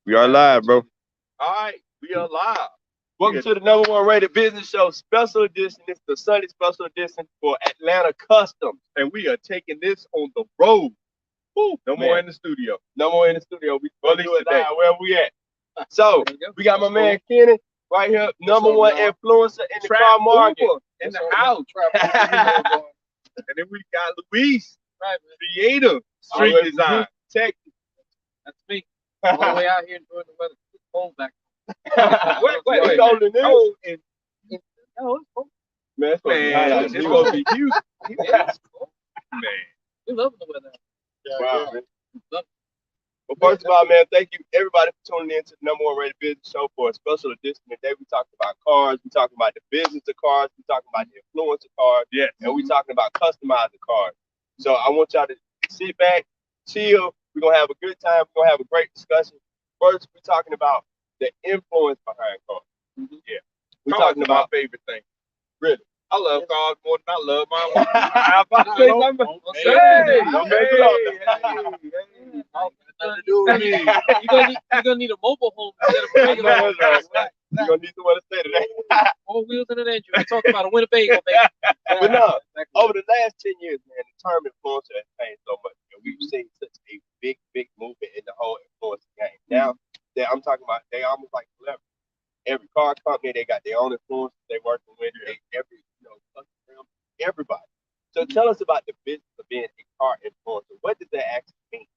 We are live, bro. All right, we are live. Welcome to the #1 rated business show special edition. It's the Sunday special edition for Atlanta Customs. And we are taking this on the road. Woo, no more in the studio. No more in the studio. We Well, do it today. live where we at. So, we got my man Kenny right here, #1 influencer in the car market. In the house. And then we got Lius, Kreative, street design. Texas. That's me. All the way out here enjoying the weather. It's cold back. Wait, it's cold on the cold news. No, it's cold. Man, it's Man, gonna it's be supposed to be huge. Yeah, it's cold. Man. We love the weather. Wow, man. Love Well, first of all, man, thank you everybody for tuning in to the #1 rated business show for a special edition. Today we talking about cars, we talking about the business of cars, we talking about the influence of cars, Yes. and we talking about customizing cars. So I want y'all to sit back, chill. We're gonna have a good time. We're gonna have a great discussion. First, we're talking about the influence behind cars. Yeah. We're Cars talking are my about favorite thing. really. I love cars more than I love my wife. I'm about to say something. Hey, don't make it up. Nothing to do with me. You're gonna need a mobile home instead of a regular home. You're gonna need someone to stay today. 4 wheels and an engine. We're talking about a Winnebago, baby. But no, over the last 10 years, man, the term influencer has changed so much. And we've seen such a big movement in the whole influencer game. Now, I'm talking about, they almost like celebrities. Every car company, they got their own influencers they working with. Every, customer, everybody. So tell us about the business of being a car influencer. What does that actually mean?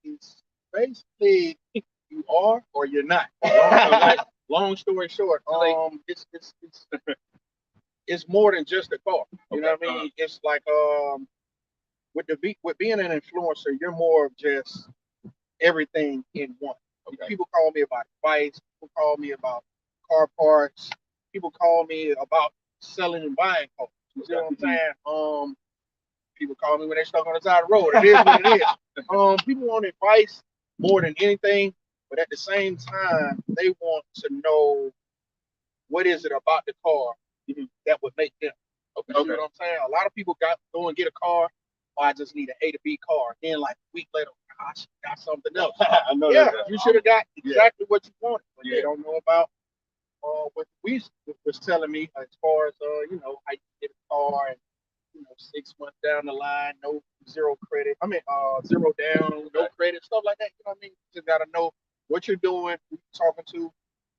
It's basically you are or you're not. Long story short, it's more than just a car. You know what I mean? It's like with being an influencer, you're more of just everything in one. Okay. People call me about advice. People call me about car parts. People call me about selling and buying cars. You see what I'm saying? People call me when they're stuck on the side of the road. It is what it is. People want advice more than anything, but at the same time, they want to know what is it about the car that would make them. Okay. You know what I'm saying? A lot of people go and get a car. Oh, I just need an A to B car. Then like a week later, I got something else. I know you should have got exactly what you wanted, but they don't know about what we was telling me as far as how you get a car and 6 months down the line, zero credit. Zero down, no credit, stuff like that. You know what I mean? You just gotta know what you're doing, who you're talking to,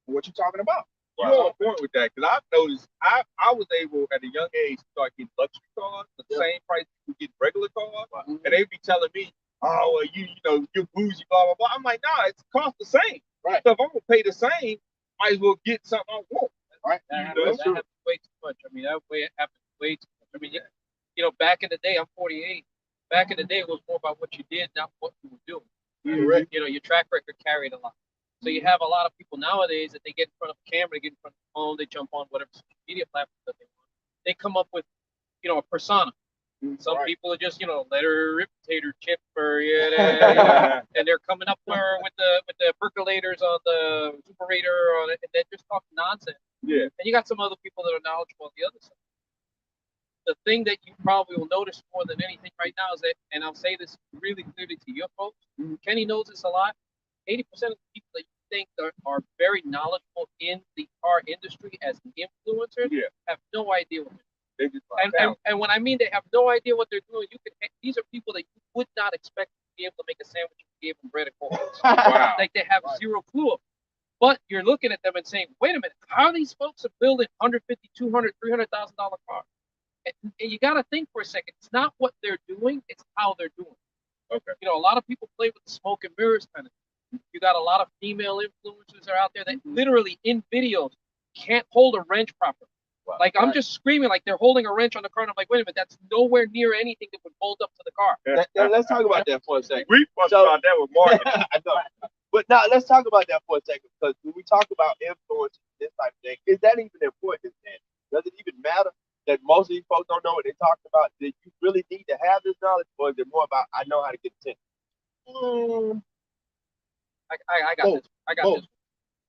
and what you're talking about. You're on point with that because I've noticed I was able at a young age to start getting luxury cars the same price you get regular cars, and they be telling me, "Oh, you're bougie, blah blah blah." I'm like, "Nah, it's cost the same. Right. So if I'm gonna pay the same, might as well get something I want." Right. That happens way too much. I mean, that happens way too much. I mean, back in the day, I'm 48. Back in the day, it was more about what you did, not what you were doing. Right. Your track record carried a lot. So you have a lot of people nowadays that they get in front of a camera, they get in front of the phone, they jump on whatever social media platform that they want. They come up with, a persona. Some people are just, letter rip, tater chip, or and they're coming up there with the percolators on the superator on it, and they're just talking nonsense. Yeah. And you got some other people that are knowledgeable on the other side. The thing that you probably will notice more than anything right now is that, and I'll say this really clearly to your folks, Kenny knows this a lot. 80% of the people that you think are very knowledgeable in the car industry as influencers have no idea what they're doing. And when I mean they have no idea what they're doing, these are people that you would not expect to be able to make a sandwich if you gave them bread and coffee. Wow. Like they have zero clue of it. But you're looking at them and saying, wait a minute, how are these folks are building $150,000, $200,000, $300,000 cars? And you got to think for a second. It's not what they're doing; it's how they're doing. Okay. A lot of people play with the smoke and mirrors kind of thing. You got a lot of female influencers that are out there that literally in videos can't hold a wrench properly. Wow. Like I'm just screaming like they're holding a wrench on the car, and I'm like, wait a minute, that's nowhere near anything that would hold up to the car. Let's talk about that for a second. We talked about that with marketing. I know. But now let's talk about that for a second, because when we talk about influence, this type of thing, is that even important? Does it even matter that most of these folks don't know what they're talking about? Did you really need to have this knowledge, or is it more about I know how to get attention? I got this. I got this.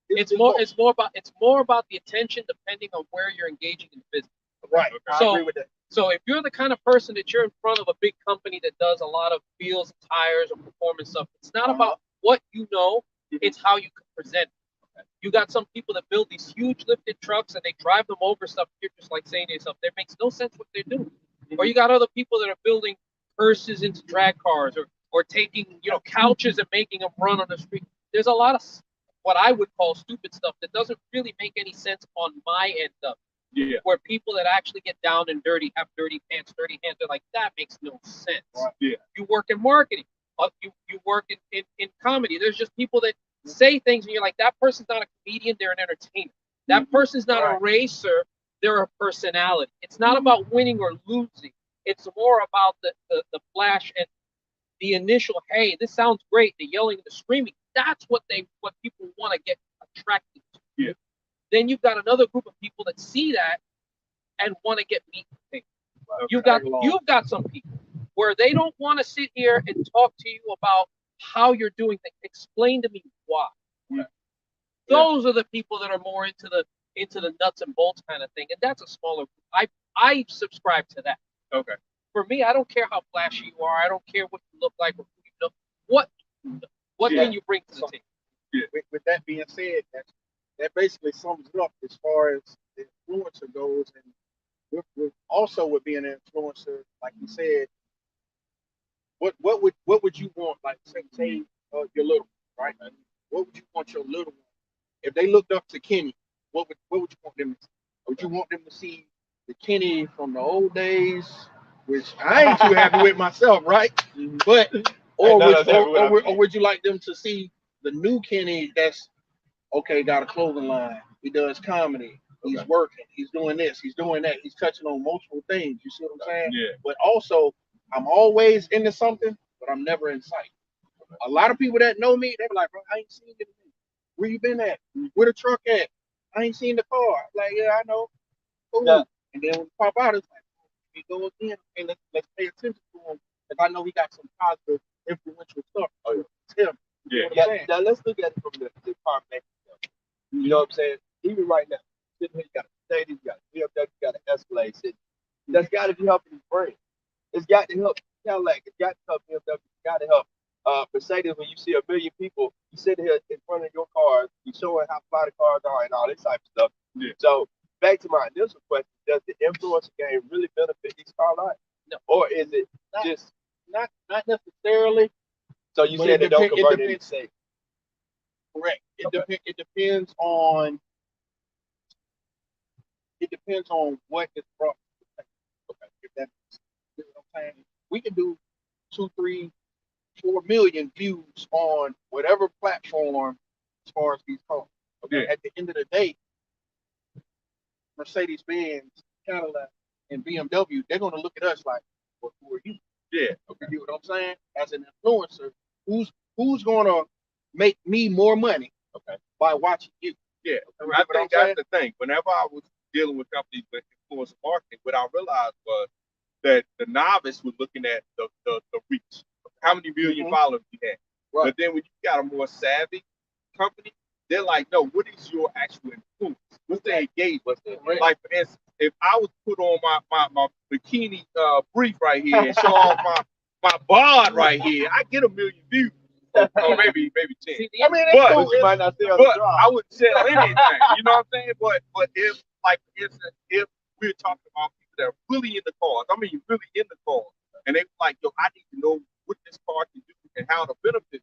It's more about the attention depending on where you're engaging in the business. Right. I agree with that. So if you're the kind of person that you're in front of a big company that does a lot of wheels and tires or performance stuff, it's not about what you know, it's how you can present it. You got some people that build these huge lifted trucks and they drive them over stuff. You're just like saying to yourself, that makes no sense what they're doing. Or you got other people that are building hearses into drag cars, or taking, you know, couches and making them run on the street. There's a lot of what I would call stupid stuff that doesn't really make any sense on my end of it. Yeah. Where people that actually get down and dirty, have dirty pants, dirty hands, they're like, that makes no sense. Right. Yeah. You work in marketing. You work in comedy. There's just people that say things and you're like, that person's not a comedian, they're an entertainer. That person's not a racer, they're a personality. It's not about winning or losing. It's more about the flash and the initial, hey, this sounds great, the yelling and the screaming. That's what people want to get attracted to. Yeah. Then you've got another group of people that see that and want to get meat and things. You've got some people where they don't want to sit here and talk to you about how you're doing things. Explain to me why. Yeah. Those are the people that are more into the nuts and bolts kind of thing, and that's a smaller group. I subscribe to that. Okay. For me, I don't care how flashy you are. I don't care what you look like or who you know. What can you bring to the table? Yeah. With that being said, that basically sums it up as far as the influencer goes, and with also with being an influencer, like you said, what would you want? Like say your little one, right? What would you want your little one? If they looked up to Kenny, what would you want them to see? Would you want them to see the Kenny from the old days, which I ain't too happy with myself, right? But or would you like them to see the new Kenny that's okay, got a clothing line, he does comedy, he's working, he's doing this, he's doing that, he's touching on multiple things. You see what I'm saying? Yeah. But also, I'm always into something, but I'm never in sight. A lot of people that know me, they be like, bro, I ain't seen you. Where you been at? Where the truck at? I ain't seen the car. Like, yeah, I know. Cool. Yeah. And then when we pop out, it's like, we go again, and let's pay attention to him, because I know he got some positive, influential stuff. It's him. Yeah. Now let's look at it from the car maker. You know what I'm saying? Even right now, sitting here, you got a Mercedes, you got a BMW, you got an Escalade sitting. That's got to be helping his brand. It's got to help Cadillac. It's got to help BMW. It's got to help Mercedes. When you see a million people, you sit here in front of your cars, you showing how fly the cars are and all this type of stuff. Yeah. So back to my initial question: does the influencer game really benefit these car lines? No. Or is it just not necessarily? So you said they don't convert it into sales. Correct. It depends on what is brought to the table. Okay, if that's, you know what I'm saying, we can do 2, 3, 4 million views on whatever platform as far as these cars. Okay. Yeah. At the end of the day, Mercedes-Benz, Cadillac, and BMW, they're gonna look at us like, well, who are you? Yeah. Okay. You know what I'm saying? As an influencer, who's gonna make me more money by watching you? Yeah, I think that's the thing. Whenever I was dealing with companies with influencer marketing, what I realized was that the novice was looking at the reach, how many million followers you had. Right. But then when you got a more savvy company, they're like, no, what is your actual influence? What's the engagement? Like, for instance, if I was put on my bikini brief right here and show off my bod right here, I get 1 million views. Or maybe 10. I mean, but you might not sell but I wouldn't sell anything. You know what I'm saying? But if, like, for instance, if we're talking about people that are really in the cars, really in the cars, and they like, yo, I need to know what this car can do and how it'll benefit me,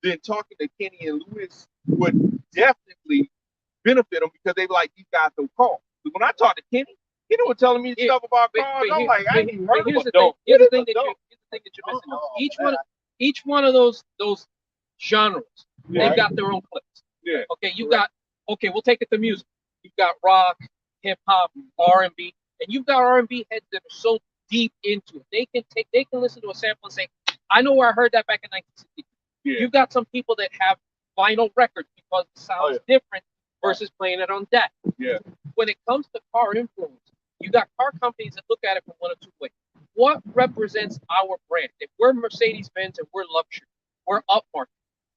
then talking to Kenny and Lius would definitely benefit them, because they were like, these guys don't call. But when I talked to Kenny was telling me stuff about cars. I'm like, I ain't heard of it. Here's the thing that you're missing. Each one of those genres, they've got their own clips. Yeah. Okay, we'll take it to music. You've got rock, hip hop, R&B, and you've got R&B heads that are so deep into it. They can listen to a sample and say, I know where I heard that back in 1960. Yeah. You've got some people that have vinyl records because it sounds different versus playing it on deck. Yeah. When it comes to car influence, you got car companies that look at it from one of two ways. What represents our brand? If we're Mercedes-Benz and we're luxury, we're upmarket.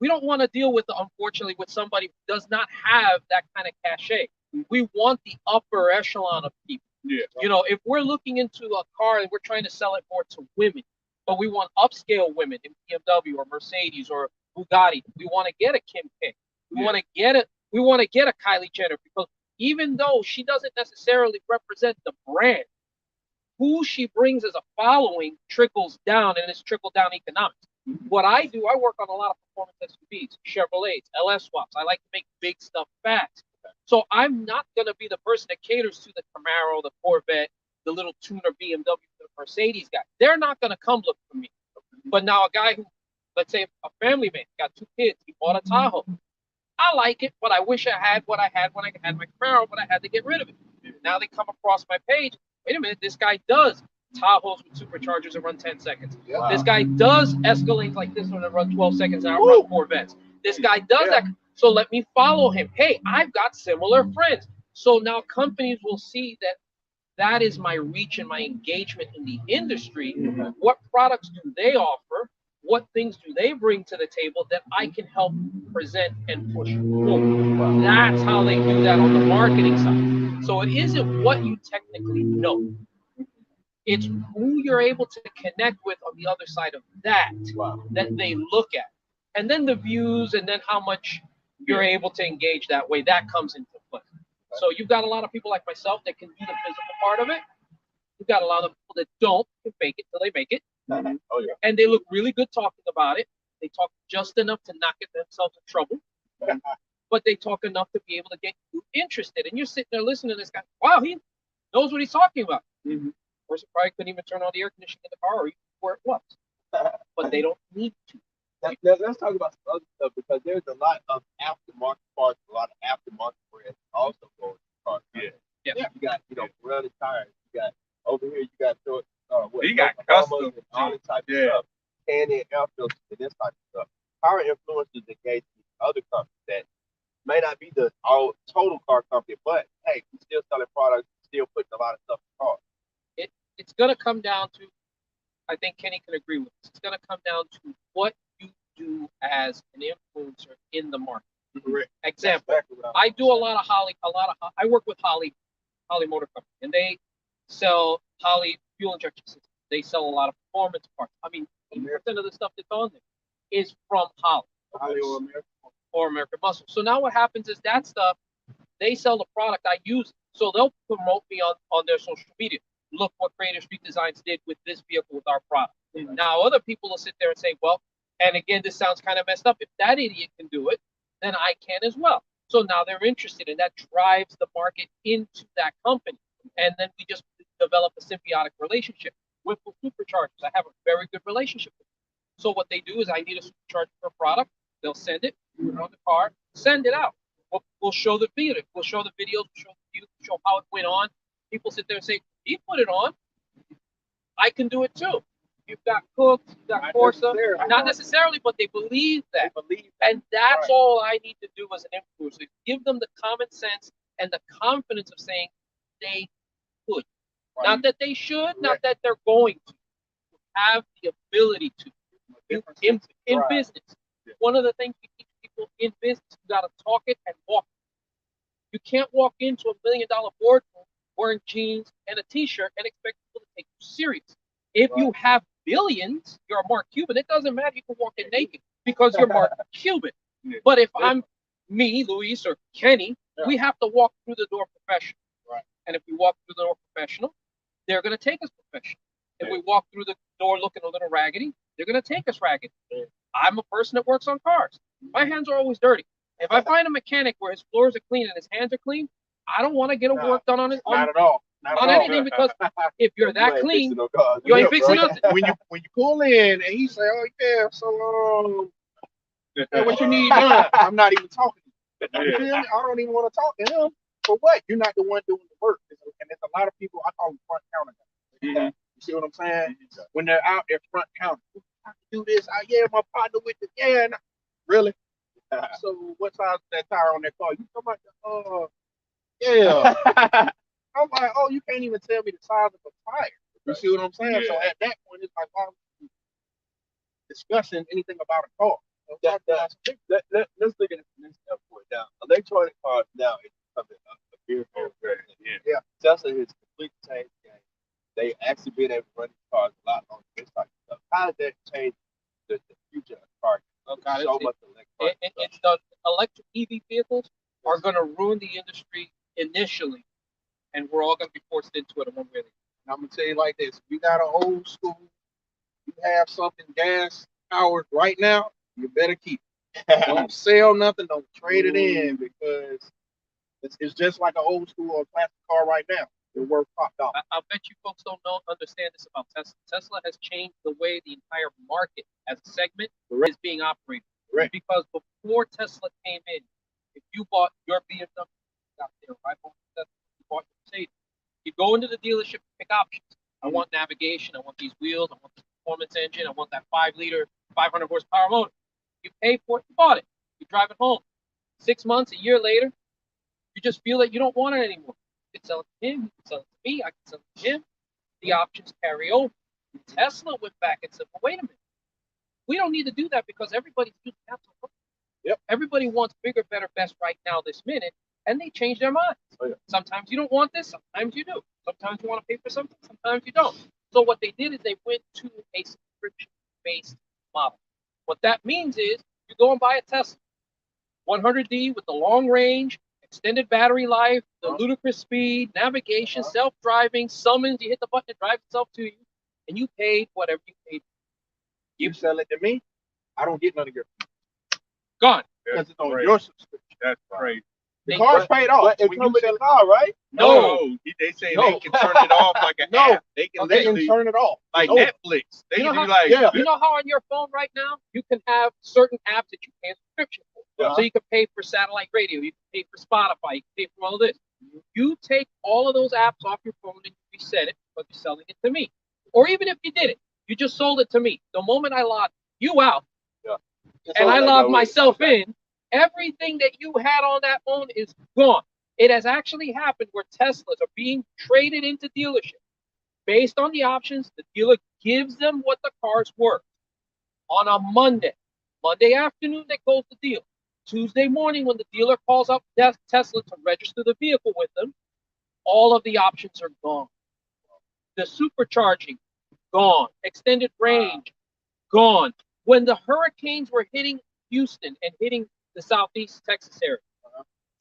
We don't want to deal with, unfortunately, with somebody who does not have that kind of cachet. We want the upper echelon of people. Yeah. You know, if we're looking into a car and we're trying to sell it more to women, but we want upscale women in BMW or Mercedes or Bugatti. We want to get a Kim K. We want to get a Kylie Jenner, because even though she doesn't necessarily represent the brand, who she brings as a following trickles down, and it's trickle down economics. What I do, I work on a lot of performance SUVs, Chevrolets, LS swaps. I like to make big stuff fast. So I'm not going to be the person that caters to the Camaro, the Corvette, the little tuner BMW, the Mercedes guy. They're not going to come look for me. But now a guy who, let's say a family man, got 2 kids, he bought a Tahoe. I like it, but I wish I had what I had when I had my Camaro, but I had to get rid of it. Now they come across my page. Wait a minute, this guy does Tahoes with superchargers that run 10 seconds. Wow. This guy does Escalades like this one that run 12 seconds and outrun Corvettes. This guy does that. So let me follow him. Hey, I've got similar friends. So now companies will see that that is my reach and my engagement in the industry. What products do they offer? What things do they bring to the table that I can help present and push forward? That's how they do that on the marketing side. So it isn't what you technically know. It's who you're able to connect with on the other side of that that they look at. And then the views, and then how much you're able to engage that way, that comes into play. So you've got a lot of people like myself that can do the physical part of it. You've got a lot of people that don't, can fake it till they make it. Oh, yeah. And they look really good talking about it. They talk just enough to not get themselves in trouble. But they talk enough to be able to get you interested. And you're sitting there listening to this guy. Wow, he knows what he's talking about. Person probably couldn't even turn on the air conditioning in the car or even where it was. But they don't need to. Let's talk about some other stuff, because there's a lot of aftermarket parts, a lot of aftermarket brands also going to cars. Yeah. You got, Pirelli tires. You got over here. You got you got custom and all this type of stuff, and air filters and this type of stuff. Power influencers engage with other companies that may not be the total car company, but hey, we're still selling products, still putting a lot of stuff in cars. It's going to come down to, I think Kenny can agree with this. It's going to come down to what you do as an influencer in the market. Example, I do a lot of I work with Holley Motor Company, and they sell Holley fuel injection systems. They sell a lot of performance parts. I mean, 80% of the stuff that's on there is from Holley or American Muscle. So now what happens is that stuff, they sell the product, I use it. So they'll promote me on their social media. Look what Creative Street Designz did with this vehicle with our product. Now other people will sit there and say, well, and again, this sounds kind of messed up. If that idiot can do it, then I can as well. So now they're interested, and that drives the market into that company. And then we just develop a symbiotic relationship. With the superchargers, I have a very good relationship with them. So what they do is I need a supercharger for a product. They'll send it, put it on the car, send it out. We'll show the video. We'll show the videos. We'll show the views. We'll show how it went on. People sit there and say, he put it on. I can do it too. You've got Cooks, you've got Corsa. Not necessarily, but they believe that. And that's all I need to do as an influencer. Give them the common sense and the confidence of saying they could. Not that they should, not that they're going to. Have the ability to. In business. One of the things we teach people in business, you got to talk it and walk it. You can't walk into $1 million boardroom wearing jeans and a t-shirt and expect people to take you serious. If you have billions, you're a Mark Cuban. It doesn't matter. You can walk in naked because you're Mark Cuban. But if I'm me, Luis, or Kenny, we have to walk through the door professional. And if we walk through the door professional, they're going to take us professional. If we walk through the door looking a little raggedy, they're going to take us raggedy. I'm a person that works on cars. My hands are always dirty. If I find a mechanic where his floors are clean and his hands are clean, I don't want to get a work done on not at all. On anything, because if you're that clean, you ain't fixing nothing. When you pull in and he say, "Oh yeah, so what you need done?" I'm not even talking to you. You feel me? I don't even want to talk to him. For what? You're not the one doing the work. And there's a lot of people, I call them front counter guys. You see what I'm saying? When they're out there front counter, I can do this. My partner with the really. So what size is that tire on that car? You talking about the I'm like, oh, you can't even tell me the size of a tire. You see what I'm saying? So at that point, it's like, why are we discussing anything about a car? Let's look at the next standpoint now. Electronic cars now is becoming a very Tesla has completely changed the game. They actually been able to run these cars a lot longer. This type of stuff. How does that change the future of cars? God, so much it's the electric EV vehicles are going to ruin the industry initially, and we're all going to be forced into it in one way. And I'm gonna tell you like this: you got an old school, you have something gas powered right now, you better keep it. Don't sell nothing, don't trade it in, because it's just like an old school or classic car right now. They're worth $5. I bet you folks don't understand this about Tesla. Tesla has changed the way the entire market as a segment is being operated. Correct. Because before Tesla came in, if you bought your BMW out there, right? You bought your Mercedes, you go into the dealership and pick options. I want navigation. I want these wheels. I want the performance engine. I want that 5-liter, 500 horsepower motor. You pay for it. You bought it. You drive it home. 6 months, a year later, you just feel that you don't want it anymore. You can sell it to him. You can sell it to me. I can sell it to him. The options carry over. Tesla went back and said, well, wait a minute. We don't need to do that because everybody's using Apple. Yep. Everybody wants bigger, better, best right now, this minute, and they change their minds. Oh, yeah. Sometimes you don't want this, sometimes you do. Sometimes you want to pay for something, sometimes you don't. So what they did is they went to a subscription-based model. What that means is you go and buy a Tesla, 100D with the long range, extended battery life, the ludicrous speed, navigation, self-driving, summons, you hit the button, it drives itself to you, and you paid whatever you paid. You sell it to me, I don't get none of your Gone. because it's on crazy. your subscription. That's crazy. The car's paid off. But it When comes you with sell the it, car, right? No. They say No. they can turn it off like an No. app. They can they can literally, turn it off. like No. Netflix. They You know can how- be like, Yeah. You know how on your phone right now you can have certain apps that you pay a subscription for. Yeah. So you can pay for satellite radio, you can pay for Spotify, you can pay for all of this. You take all of those apps off your phone and you reset it because you're selling it to me. Or even if you did it, you just sold it to me. The moment I log you out and I log myself in, everything that you had on that phone is gone. It has actually happened where Teslas are being traded into dealerships based on the options. The dealer gives them what the car's worth. On a Monday afternoon, they close the deal. Tuesday morning, when the dealer calls up Tesla to register the vehicle with them, all of the options are gone. The supercharging, gone. Extended range, gone. When the hurricanes were hitting Houston and hitting the southeast Texas area,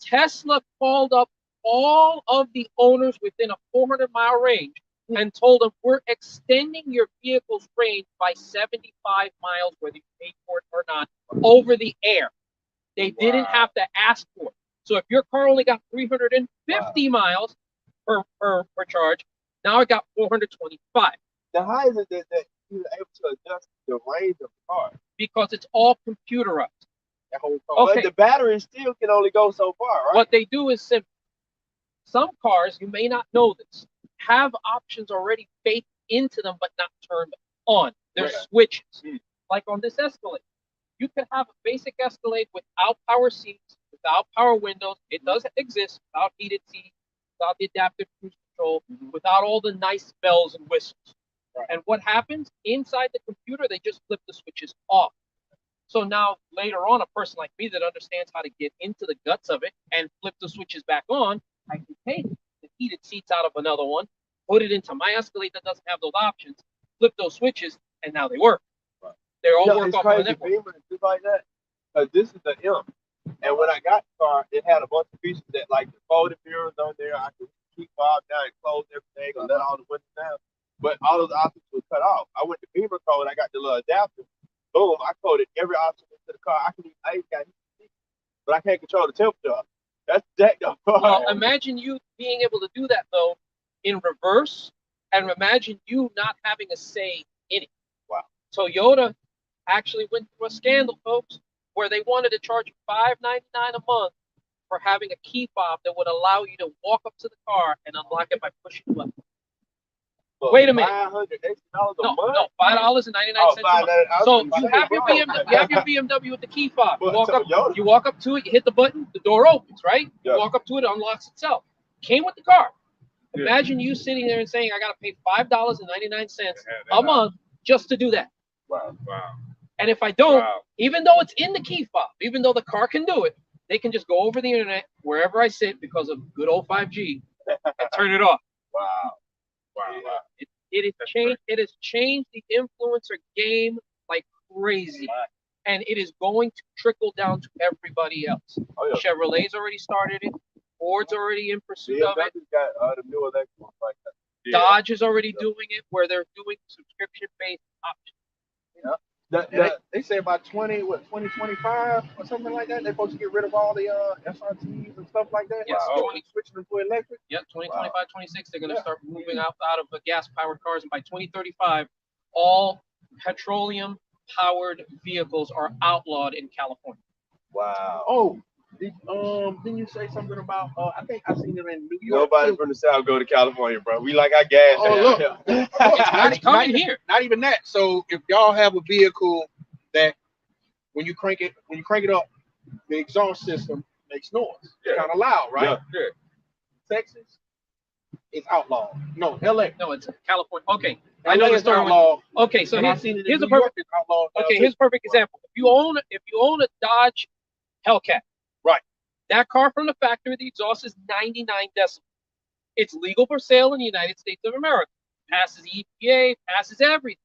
Tesla called up all of the owners within a 400-mile range and told them, we're extending your vehicle's range by 75 miles, whether you pay for it or not, over the air. They didn't have to ask for it. So if your car only got 350 miles per charge, now it got 425. Then how is it that you're able to adjust the range of the car? Because it's all computerized. That whole car. Okay. But the battery still can only go so far, right? What they do is simple. Some cars, you may not know this, have options already baked into them but not turned on. They're switches. Like on this Escalade. You can have a basic Escalade without power seats, without power windows. It does exist without heated seats, without the adaptive cruise control, without all the nice bells and whistles. Right. And what happens inside the computer, they just flip the switches off. So now later on, a person like me that understands how to get into the guts of it and flip the switches back on, I can take the heated seats out of another one, put it into my Escalade that doesn't have those options, flip those switches, and now they work. Right. They're all work it's off of the crazy. network. Beamer is just like that. This is the M. And when I got the car, it had a bunch of features that, like the folding mirrors on there, I could keep Bob down and close everything and let all the windows down. But all those options were cut off. I went to Beamer code, I got the little adapter. Boom, I coded every option into the car. I ain't got heat, but I can't control the temperature. That's jacked up. Well, imagine you being able to do that, though, in reverse, and imagine you not having a say in it. Wow. Toyota actually went through a scandal, folks, where they wanted to charge you $5.99 a month for having a key fob that would allow you to walk up to the car and unlock it by pushing a button. Wait a minute. $500 a No, month? no, $5.99 a month. So you have your BMW with the key fob. You walk up to it, you hit the button, the door opens, right? Yeah. You walk up to it, it unlocks itself. Came with the car. Imagine you sitting there and saying, I got to pay $5.99 a month just to do that. Wow. And if I don't, even though it's in the key fob, even though the car can do it, they can just go over the internet wherever I sit because of good old 5G and turn it off. Wow. It has changed the influencer game like crazy. and it is going to trickle down to everybody else. Oh, yeah. Chevrolet's already started it. Ford's already in pursuit of it. BMW's got the new electric ones like that. Yeah. Dodge is already doing it, where they're doing subscription-based options. They say about 2025 or something like that. They're supposed to get rid of all the SRTs and stuff like that. Yes, Wow. Switching them to electric. Yep, 2025, 26, they're going to start moving out of the gas-powered cars, and by 2035, all petroleum-powered vehicles are outlawed in California. Wow. Oh, didn't you say something about? I think I seen it in New York. Nobody too. from the South go to California, bro. We like our gas. Oh, look. It's coming here. Not even that. So if y'all have a vehicle that when you crank it up, the exhaust system makes noise. It's kind of loud, right? Yeah. Texas is outlawed. No, LA. No, it's California. Okay, I know the LA is story. outlawed. Okay, so And I've seen it in here's a New York, perfect. it's outlawed now, Okay, too. here's a perfect example. If you own a Dodge Hellcat, Right. that car from the factory, the exhaust is 99 decibels. It's legal for sale in the United States of America. Passes EPA, passes everything.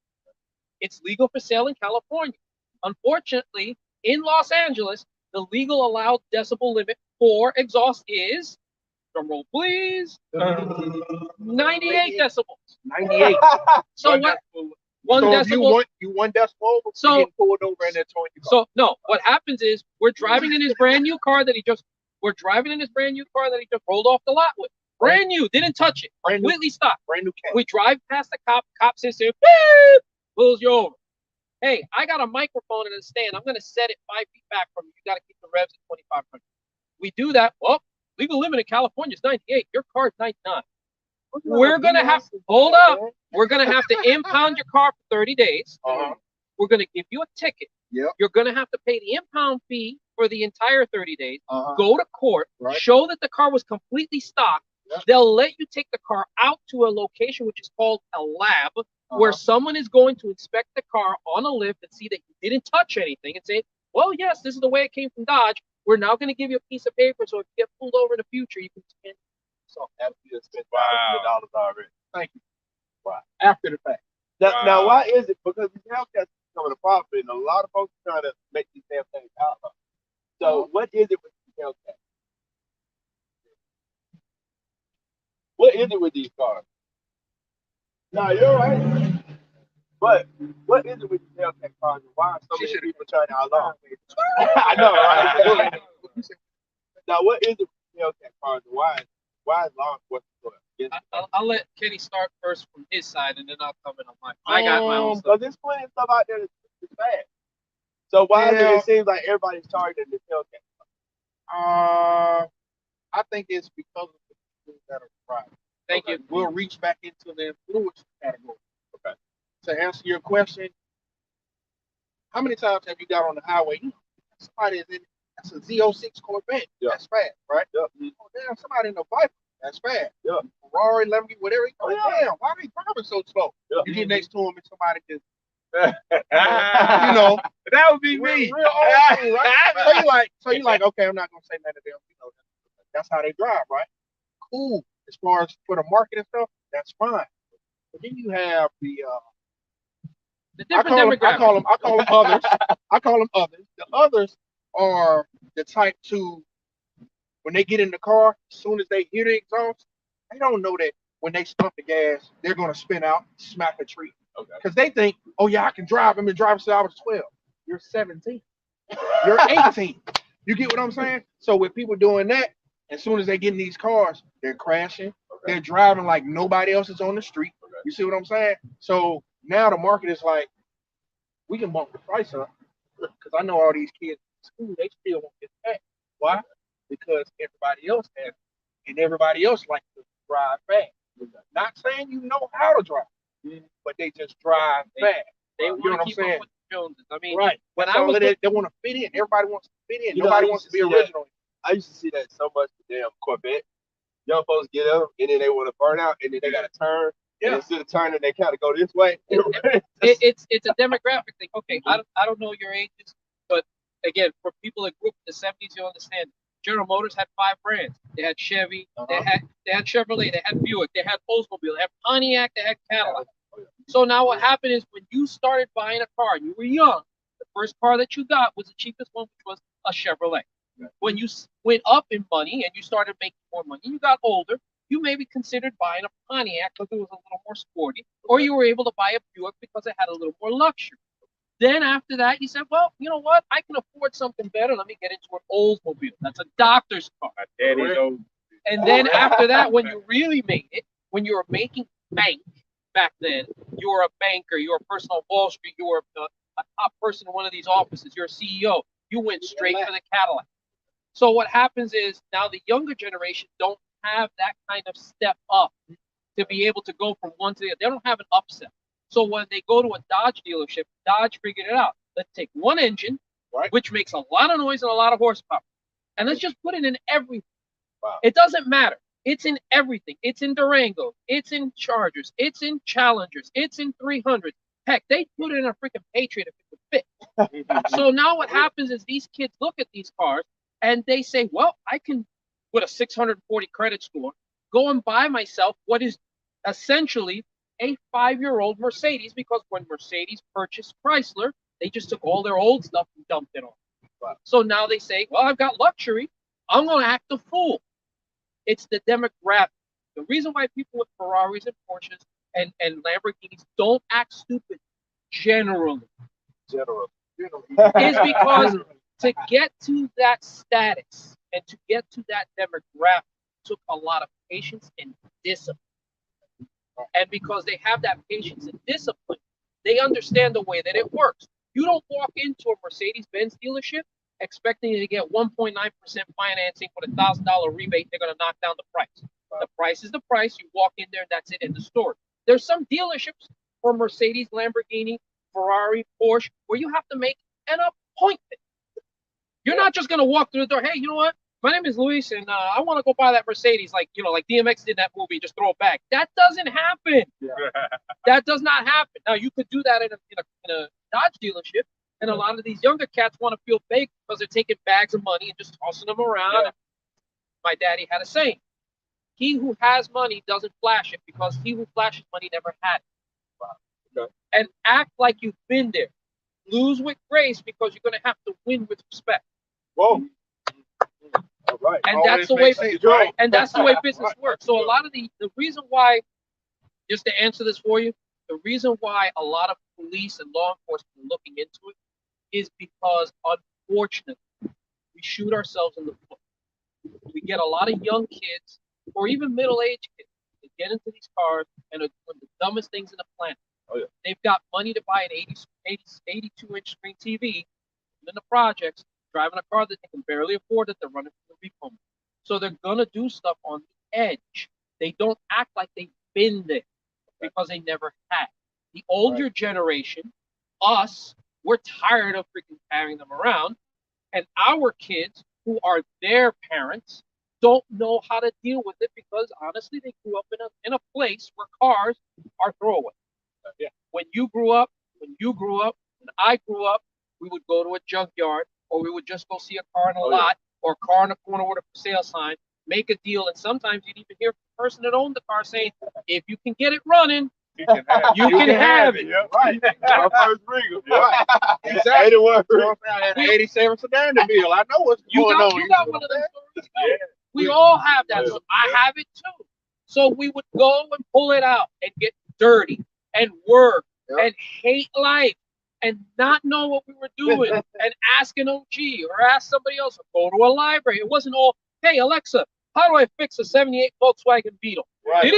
It's legal for sale in California. Unfortunately, in Los Angeles, the legal allowed decibel limit for exhaust is, drum roll please, 98 decibels. 98. So One what? decibel. One So decibel. if you 1 decibel over, So- you're getting pulled over and they're towing you. So no, what happens is we're driving in his brand new car that he just rolled off the lot with. Brand new, didn't touch it. Brand new. Completely stopped. Brand new cat. We drive past the cop says, beep, pulls you over. Hey, I got a microphone in the stand. I'm gonna set it 5 feet back from you. You gotta keep the revs at 2,500. We do that. Well, legal limit in California is 98. Your car's 99. We're gonna have to hold up. We're gonna have to impound your car for 30 days. Uh-huh. We're gonna give you a ticket. Yep. You're gonna have to pay the impound fee for the entire 30 days. Uh-huh. Go to court, Right. show that the car was completely stopped. Yep. They'll let you take the car out to a location which is called a lab, where Uh-huh. someone is going to inspect the car on a lift and see that you didn't touch anything and say, well, yes, this is the way it came from Dodge. We're now going to give you a piece of paper so if you get pulled over in the future, you can spend. So after you spent $500 already. Thank you. Wow. After the fact. Now, why is it? Because these Hellcats are becoming a profit, and a lot of folks are trying to make these damn things out of. So what is it with these Hellcats? What is it with these cars? No, you're right. But what is it with these Hellcat cars, and why are so many people trying to outlaw them? I know, right? Now, what is it with these Hellcat cars, and why is law enforcement going against it? I'll let Kenny start first from his side, and then I'll come in on mine. I got my own stuff. Because there's plenty of stuff out there that's bad. So why is it seems like everybody's targeting this Hellcat? I think it's because of the people that are driving. Thank you. We'll reach back into the influence category. Okay. To answer your question, how many times have you got on the highway? Somebody is in that's a Z06 Corvette. Yeah. That's fast, right? Yeah. Oh, damn, somebody in a Viper. That's fast. Yeah. Ferrari, Lamborghini, whatever. Oh, yeah. Damn, why are they driving so slow? Yeah. You get next to them and somebody just, You know, that would be me. real old school, right? So you like, okay, I'm not gonna say nothing to them. You know, that's how they drive, right? Cool. As far as for the market and stuff, that's fine. But then you have the different I demographics. call them others. I call them others. The others are the type to when they get in the car, as soon as they hear the exhaust, they don't know that when they stump the gas, they're gonna spin out, smack a tree. Okay. Because they think, oh yeah, I can drive. I've been driving since I was 12. You're 17. You're 18. You get what I'm saying? So with people doing that, as soon as they get in these cars, they're crashing. Okay. They're driving like nobody else is on the street. Okay. You see what I'm saying? So now the market is like, we can bump the price up because I know all these kids in school, they still won't get that. Why? Because everybody else has it, and everybody else likes to drive fast. Not saying you know how to drive, but they just drive fast. They You know want what to I'm keep saying? up with the Joneses. I mean, Right. when That's I all was they want to fit in. Everybody wants to fit in. You know, Nobody I wants to used be to see original. I used to see that so much with damn Corvette. Young folks get up and then they want to burn out and then they got to turn. Yeah. And instead of turning, they kind of go this way. it's a demographic thing. Okay, I don't know your ages, but again, for people that grew up in the 70s, you understand. General Motors had 5 brands. They had Chevy, they had Chevrolet, they had Buick, they had Oldsmobile, they had Pontiac, they had Cadillac. So now what happened is when you started buying a car and you were young, The first car that you got was the cheapest one, which was a Chevrolet. When you went up in money and you started making more money, you got older, you maybe considered buying a Pontiac because it was a little more sporty, or you were able to buy a Buick because it had a little more luxury. Then after that, you said, well, you know what? I can afford something better. Let me get into an Oldsmobile. That's a doctor's car. Daddy's old. And then after that, when you really made it, when you were making bank back then, you were a banker, you were a person on Wall Street, you were a top person in one of these offices, you're a CEO, you went straight for the Cadillac. So what happens is now the younger generation don't have that kind of step up to be able to go from one to the other. They don't have an upset. So when they go to a Dodge dealership, Dodge figured it out. Let's take one engine, which makes a lot of noise and a lot of horsepower, and let's just put it in everything. Wow. It doesn't matter. It's in everything. It's in Durango. It's in Chargers. It's in Challengers. It's in 300s. Heck, they put it in a freaking Patriot if it would fit. So now what happens is these kids look at these cars and they say, well, I can, with a 640 credit score, go and buy myself what is essentially a 5-year-old Mercedes, because when Mercedes purchased Chrysler, they just took all their old stuff and dumped it on. Wow. So now they say, well, I've got luxury. I'm going to act a fool. It's the demographic. The reason why people with Ferraris and Porsches and Lamborghinis don't act stupid generally is because to get to that status and to get to that demographic took a lot of patience and discipline. And because they have that patience and discipline, they understand the way that it works. You don't walk into a Mercedes-Benz dealership expecting to get 1.9% financing with $1,000 rebate. They're going to knock down the price. The price is the price. You walk in there, and that's it in the store. There's some dealerships for Mercedes, Lamborghini, Ferrari, Porsche, where you have to make an appointment. You're not just going to walk through the door. Hey, you know what? My name is Lius, and I want to go buy that Mercedes, like DMX did in that movie. Just throw it back. That doesn't happen. That does not happen. Now you could do that in a Dodge dealership, and a lot of these younger cats want to feel big because they're taking bags of money and just tossing them around. Yeah. My daddy had a saying: "He who has money doesn't flash it, because he who flashes money never had it." Wow. Okay. And act like you've been there. Lose with grace, because you're going to have to win with respect. Whoa. All right. And that's the way, and that's the way business works. So a lot of the reason why, just to answer this for you, the reason why a lot of police and law enforcement are looking into it is because, unfortunately, we shoot ourselves in the foot. We get a lot of young kids, or even middle-aged kids, that get into these cars and are doing the dumbest things in the planet. Oh, yeah. They've got money to buy an 82-inch screen TV in the projects, driving a car that they can barely afford, that they're running from the repo. So they're going to do stuff on the edge. They don't act like they've been there, because they never had. The older generation, us, we're tired of freaking carrying them around. And our kids, who are their parents, don't know how to deal with it, because honestly, they grew up in a place where cars are throwaway. Yeah. When you grew up, when I grew up, we would go to a junkyard, or we would just go see a car in a lot, or a car in a corner with a for sale sign, make a deal, and sometimes you'd even hear from the person that owned the car saying, if you can get it running, you can have it. Yeah, right. My first Regal. Right. Exactly. I had an 87 sedan to build. I know what's going on. You got one of those stories. Yeah. We all have that. So I have it too. So we would go and pull it out and get dirty and work and hate life and not know what we were doing and ask an OG or ask somebody else or go to a library. It wasn't all, hey, Alexa, how do I fix a 78 Volkswagen Beetle? Right.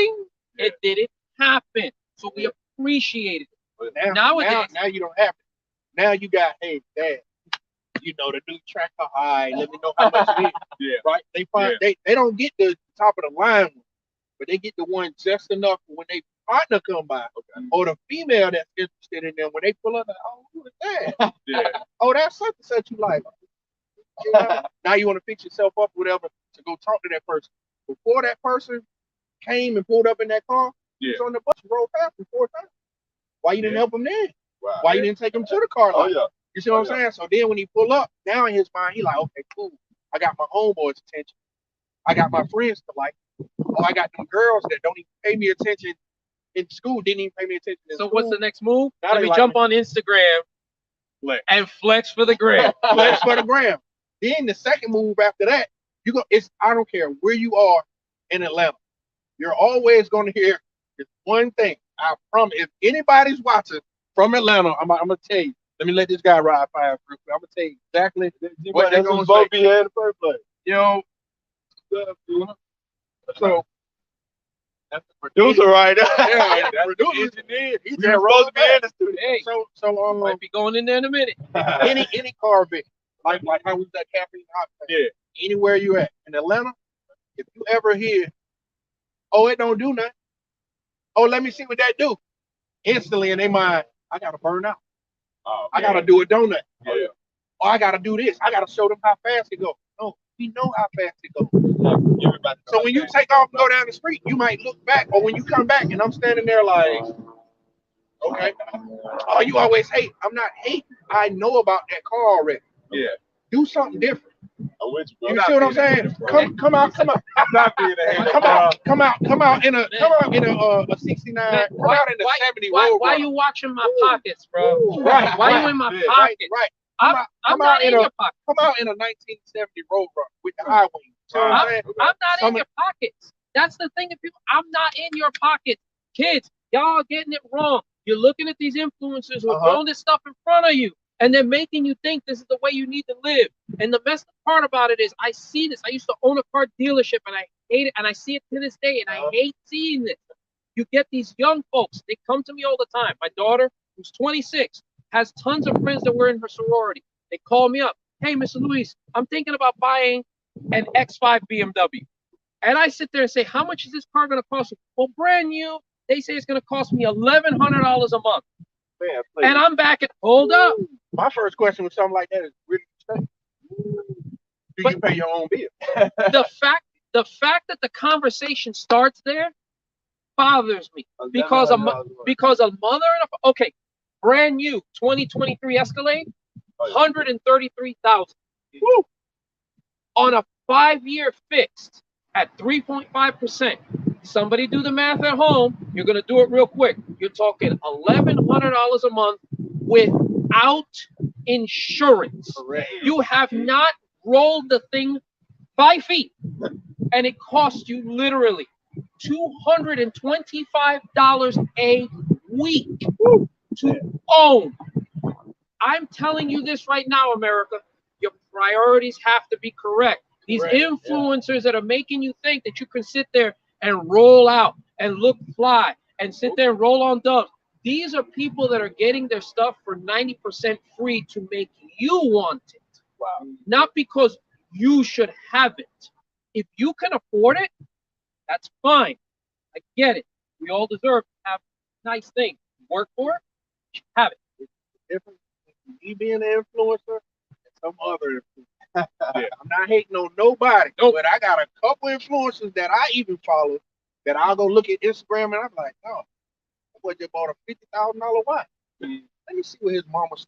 It didn't happen. So we appreciated it. Nowadays, now you don't have it. Now you got, hey, Dad, the new tracker. All right, let me know how much it is. Yeah. Right? They don't get the top of the line one, but they get the one just enough for when they partner come by, or the female that's interested in them, when they pull up, oh, who is that? Yeah. Oh, that's such and such you like. Now you want to fix yourself up, whatever, to go talk to that person. Before that person came and pulled up in that car, he was on the bus, rolled past him 4 times. Why you didn't help him then? Wow. Why you didn't take him to the car lot? You see what I'm saying? So then when he pull up, now in his mind, he like, okay, cool. I got my homeboys' attention. I got my friends to like. Oh, I got them girls that don't even pay me attention in school, didn't even pay me attention in school. What's the next move? Let me jump on Instagram Flex. and flex for the gram. Flex for the gram. Then the second move after that, I don't care where you are in Atlanta, you're always going to hear this one thing. I promise. If anybody's watching from Atlanta, I'm gonna tell you. Let me let this guy ride fire real quick. I'm gonna tell you exactly what they're gonna say. Be here in the first place. Yo, so that's the producer right there. Yeah, that's the producer. engineer. He's Yeah, supposed to be in the studio. Hey, so might be going in there in a minute. any car bit, like how we that caffeine hot. Yeah. Anywhere you at in Atlanta, if you ever hear, oh, it don't do nothing. Oh, let me see what that do. Instantly in their mind, I gotta burn out. I gotta do a donut. Yeah. Or I gotta do this. I gotta show them how fast it goes. No, we know how fast it goes. So when you take off and go down the street, you might look back, or when you come back and I'm standing there like, okay, oh, you always hate. I'm not hating. I know about that car already. Yeah. Do something different. I'm with you, You bro. see what I'm saying? Come out. I'm not being a hater. Come out in a 69. Man, Come out in a 70 road. Why you watching my pockets, bro? Right. Why you in my pockets? Right. I'm not in your pocket. Come out in a 1970 road runner with the highway. I'm not in your pockets. That's the thing that people. I'm not in your pockets, kids. Y'all getting it wrong. You're looking at these influencers who are throwing this stuff in front of you, and they're making you think this is the way you need to live. And the messed up part about it is, I see this. I used to own a car dealership, and I hate it, and I see it to this day, and I hate seeing this. You get these young folks. They come to me all the time. My daughter, who's 26, has tons of friends that were in her sorority. They call me up. Hey, Mr. Luis, I'm thinking about buying an X5 BMW. And I sit there and say, how much is this car going to cost you? Well, brand new. They say it's going to cost me $1,100 a month. Man, and I'm back at, hold up. My first question with something like that is, really, do you pay your own bill? the fact that the conversation starts there bothers me because a mother and okay, brand new 2023 Escalade, 133,000 on a 5-year fixed at 3.5%. Somebody do the math at home. You're gonna do it real quick. You're talking $1,100 a month without insurance. Correct. You have not rolled the thing 5 feet, and it costs you literally $225 a week to own. I'm telling you this right now, America. Your priorities have to be correct. These influencers that are making you think that you can sit there and roll out and look fly and sit there and roll on dubs. These are people that are getting their stuff for 90% free to make you want it. Wow. Not because you should have it. If you can afford it, that's fine. I get it. We all deserve to have nice things. Work for it, you should have it. It's different between me being an influencer and some other influencer. I'm not hating on nobody, but I got a couple influencers that I even follow that I'll go look at Instagram and I'm like, oh, that boy just bought a $50,000 watch. Let me see what his mama's.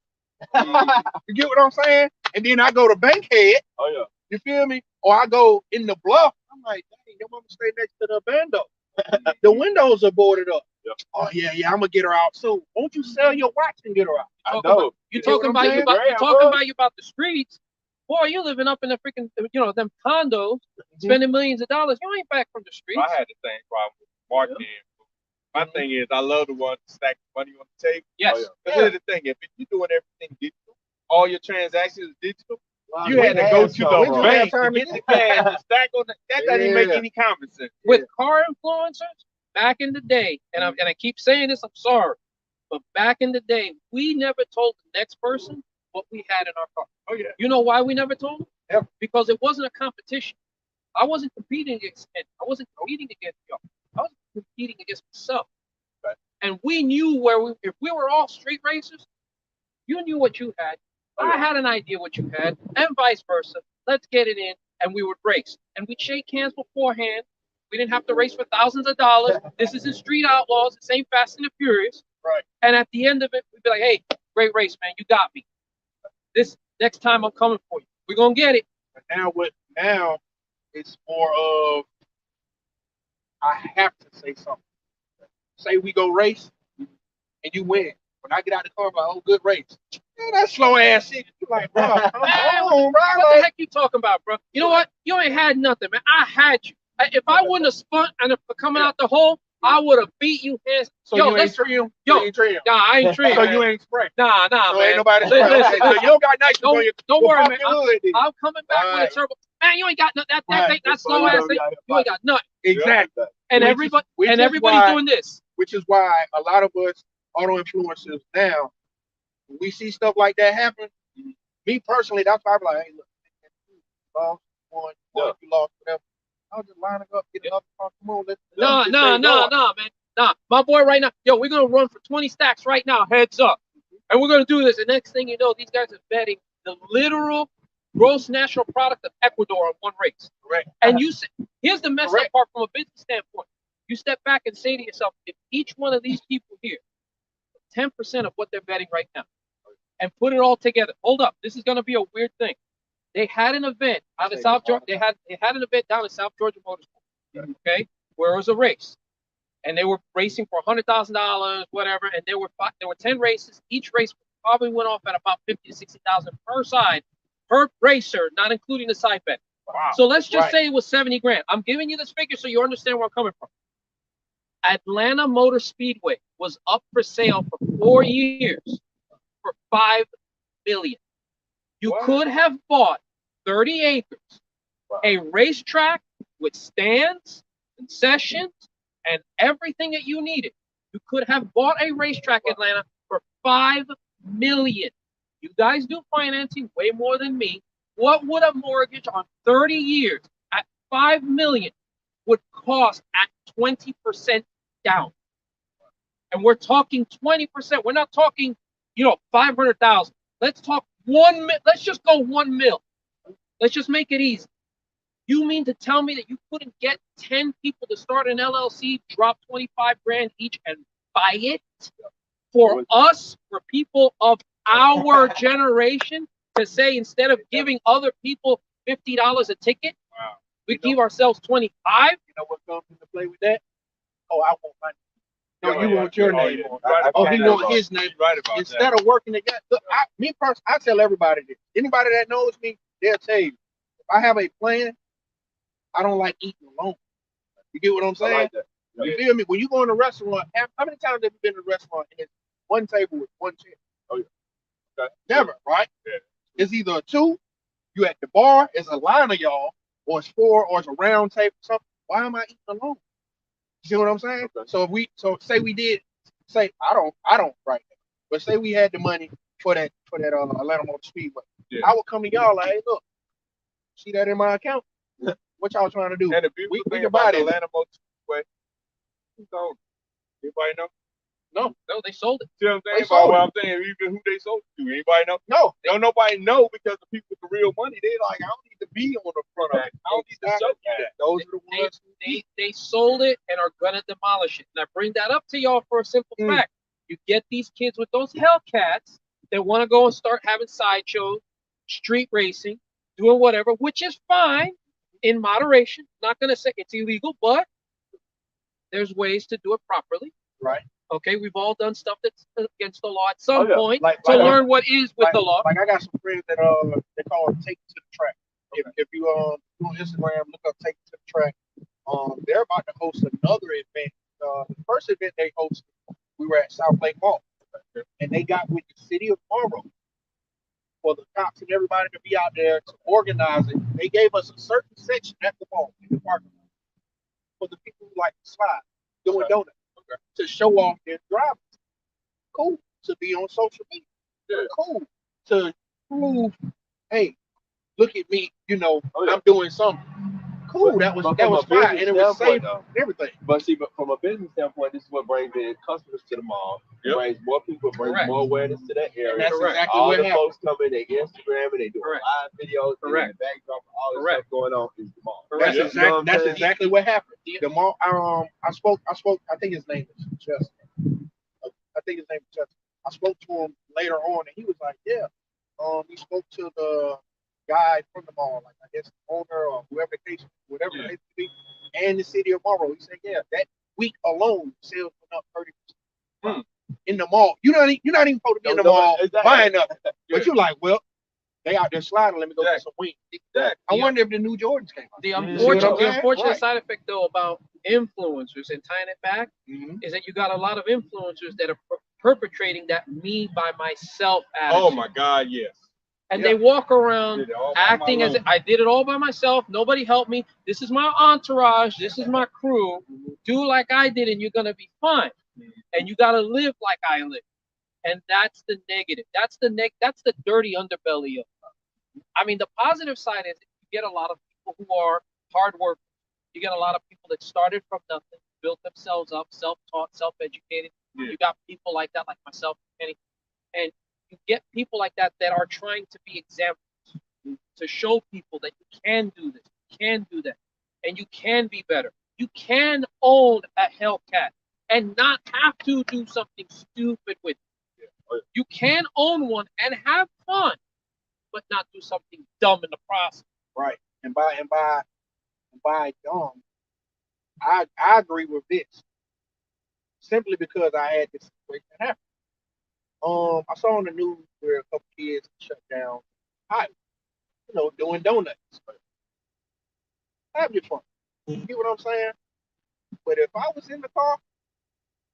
You get what I'm saying? And then I go to Bankhead. Oh yeah. You feel me? Or I go in the Bluff. I'm like, dang, your mama stay next to the bando. The windows are boarded up. Yep. Oh yeah, I'm gonna get her out soon. Won't you sell your watch and get her out? I know. You're talking about the streets. Boy, you living up in the freaking, them condos, spending millions of dollars. You ain't back from the streets. I had the same problem with marketing. My thing is, I love the one to stack money on the table. Yes. But here's the thing: if you're doing everything digital, all your transactions are digital. You had to go to the bank to get the cash to stack on that. That doesn't even make any common sense. With car influencers, back in the day, and I keep saying this, I'm sorry, but back in the day, we never told the next person what we had in our car. Oh yeah. You know why we never told them? Yeah. Because it wasn't a competition. I wasn't competing against y'all. I was competing against myself. Right. And we knew if we were all street racers, you knew what you had. I had an idea what you had, and vice versa. Let's get it in, and we would race. And we'd shake hands beforehand. We didn't have to race for thousands of dollars. This isn't Street Outlaws. This ain't Fast and the Furious. Right. And at the end of it, we'd be like, hey, great race, man. You got me. This next time I'm coming for you. We're going to get it. But now it's more of, I have to say something. Say we go race and you win. When I get out of the car, I'm like, oh, good race. Man, that slow ass shit. You like, bro, come on, bro. What the heck you talking about, bro? You know what? You ain't had nothing, man. I had you. If I wouldn't have spun and if coming out the hole, I would have beat you hands. So yo, you ain't trim? Yo, you ain't trim. Nah, I ain't trim. So man. you ain't spray. Nah, so man. ain't nobody Listen, spray. listen, So you don't got nice. Don't worry, man. Hood, I'm coming back with a turbo. Man, you ain't got nothing. That slow ass thing. You ain't got nothing. Exactly. And everybody's doing this. Which is why a lot of us auto influencers now, when we see stuff like that happen, me personally, that's why I'm like, hey, look, lost one, you lost whatever. I was just lining up, getting another car. Come on, Nah, man. Nah, my boy right now, yo, we're going to run for 20 stacks right now, heads up. And we're going to do this. And next thing you know, these guys are betting the literal gross national product of Ecuador on one race. Correct. And here's the messed up part from a business standpoint. You step back and say to yourself, if each one of these people here, 10% of what they're betting right now, and put it all together. Hold up, this is going to be a weird thing. They had an event out of South Georgia. They had an event down in South Georgia Motorsport, okay, where it was a race, and they were racing for $100,000, whatever. And there were 10 races. Each race probably went off at about 50 to 60,000 per side, per racer, not including the side bet. Wow. So let's just say it was 70 grand. I'm giving you this figure so you understand where I'm coming from. Atlanta Motor Speedway was up for sale for 4 years for $5 million. You could have bought 30 acres, a racetrack with stands, concessions, and everything that you needed. You could have bought a racetrack, Atlanta, for $5 million. You guys do financing way more than me. What would a mortgage on 30 years at $5 million would cost at 20% down? And we're talking 20%. We're not talking, 500,000. Let's talk let's just go 1 mil. Let's just make it easy. You mean to tell me that you couldn't get 10 people to start an LLC, drop 25 grand each, and buy it for us, for people of our generation, to say instead of giving other people $50 a ticket, we give ourselves 25? You know what comes into play with that? Oh, I want money. No, you want your name on. He want his name. Right about Instead of working together. Look, me personally, I tell everybody this. Anybody that knows me, they'll tell you. If I have a plan, I don't like eating alone. You get what I'm saying? Like that. You feel me? When you go in a restaurant, how many times have you been in a restaurant and it's one table with one chair? Oh, yeah. Okay. Never, right? Yeah. It's either a two, you at the bar, it's a line of y'all, or it's four, or it's a round table, something. Why am I eating alone? You see what I'm saying? Okay. So say we did, say I don't right now, but say we had the money for that Atlanta Motor Speedway. Yeah. I would come to y'all like, hey, look, see that in my account? What y'all trying to do? And the beautiful thing about the Atlanta Motor Speedway, who sold it? Anybody know? No, they sold it. See what I'm saying? About what I'm saying, even who they sold it to. Anybody know? No. Don't nobody know, because the people with the real money, they like, I don't need to be on the front of it. I don't need to show you that. Those are the ones they sold it and are gonna demolish it. And I bring that up to y'all for a simple fact. You get these kids with those Hellcats that want to go and start having sideshows, street racing, doing whatever, which is fine in moderation. Not gonna say it's illegal, but there's ways to do it properly. Right. Okay, we've all done stuff that's against the law at some point to learn what is with the law. Like I got some friends that they call it Take It to the Track. If you on Instagram, look up Take It to the Track. They're about to host another event. The first event they hosted, we were at South Lake Mall, and they got with the city of Monroe for the cops and everybody to be out there to organize it. They gave us a certain section at the mall in the parking lot for the people who like to slide, doing donuts. To show off their drivers. Cool. To be on social media. Yeah. Cool. To prove, hey, look at me, I'm doing something. Cool. That was fine. And it was safe and everything. But from a business standpoint, this is what brings in customers to the mall. It brings more people, brings more awareness to that area. And that's exactly all what the happened. folks come in, they Instagram and they do live videos. And the backdrop of all the stuff going on is the mall. That's exactly what happened. The mall. I spoke. I think his name is Justin. I spoke to him later on, and he was like, "Yeah." He spoke to the guy from the mall, like I guess the owner or whoever the case may be, and the city of Monroe. He said, "Yeah, that week alone, sales went up 30%." in the mall. You're not even supposed to be in the mall buying nothing. But you're like, well, they out there sliding. Let me go get some wings. I wonder if the new Jordans came out. The what I'm unfortunate saying? side effect though about influencers and tying it back is that you got a lot of influencers that are perpetrating that me by myself attitude. Oh my God, yes. And they walk around acting as if I did it all by myself. Nobody helped me. This is my entourage. This is my crew. Do like I did, and you're gonna be fine. And you gotta live like I live. And that's the negative. That's the dirty underbelly of it. I mean, the positive side is you get a lot of people who are hard workers. You get a lot of people that started from nothing, built themselves up, self-taught, self-educated. Yeah. You got people like that, like myself, Kenny, and you get people like that that are trying to be examples, to show people that you can do this, you can do that, and you can be better. You can own a Hellcat and not have to do something stupid with it. You can own one and have fun, but not do something dumb in the process. Right. And by dumb, I agree with this. Simply because I had this situation happen. I saw on the news where a couple kids shut down doing donuts. Have your fun. You get what I'm saying? But if I was in the car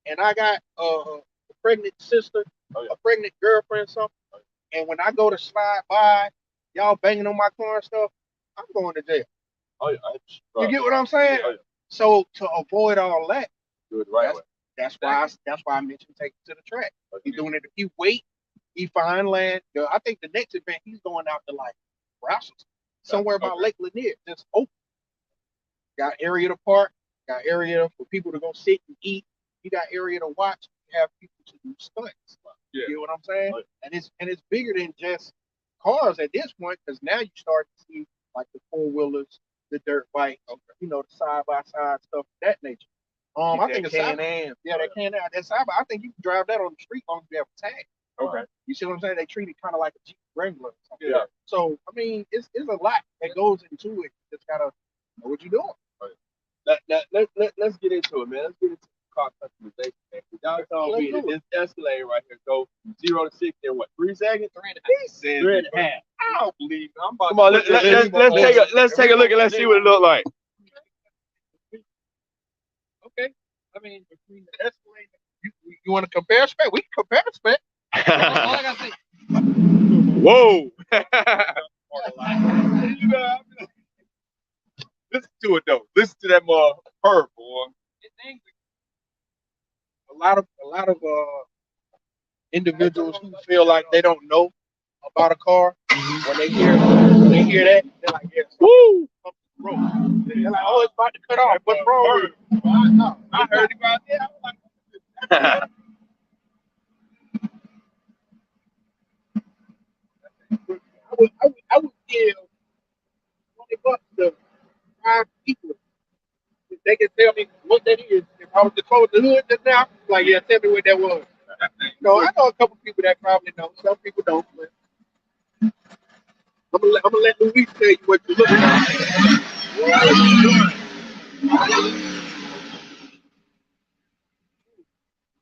and I got a pregnant sister, a pregnant girlfriend, something, and when I go to slide by, y'all banging on my car and stuff, I'm going to jail. You get what I'm saying? So to avoid all that, do it the right way. That's why I mentioned take it to the track. He's doing it. If he wait, he find land. I think the next event he's going out to like Brussels, somewhere about Lake Lanier, just open. Got area to park, got area for people to go sit and eat. You got area to watch. You have people to do stunts. You get what I'm saying? And it's bigger than just cars at this point, because now you start to see like the 4-wheelers, the dirt bikes, the side by side stuff of that nature. I think it's Can-Am. Yeah, they Can-Am. That's I think you can drive that on the street as long as you have a tag. Okay. You see what I'm saying? They treat it kind of like a Jeep Wrangler. Yeah. So I mean, it's a lot that goes into it. You just gotta know what you're doing. Let's get into it, man. Let's get into car customization, man. Y'all told me that this Escalade right here go from 0 to 60 in what, 3 seconds? 3.5. 3.5. I don't believe it. Come on, let's take a look and let's see what it look like. Okay. I mean, between the Escalade, you want to compare spec? We can compare spec. all I gotta say. Whoa. Listen to it though. Listen to that purr, boy. It's angry. A lot of individuals who feel like they don't know about a car, when they hear that, they're like, yeah, woo. They're like, oh, it's about to cut off. What's wrong with it? I heard about that. I was like, I would give $20 to 5 people if they can tell me what that is. If I was to close the hood just now, like, yeah, tell me what that was. No, I know a couple people that probably know. Some people don't. But I'm gonna let Luis tell you what you're looking at.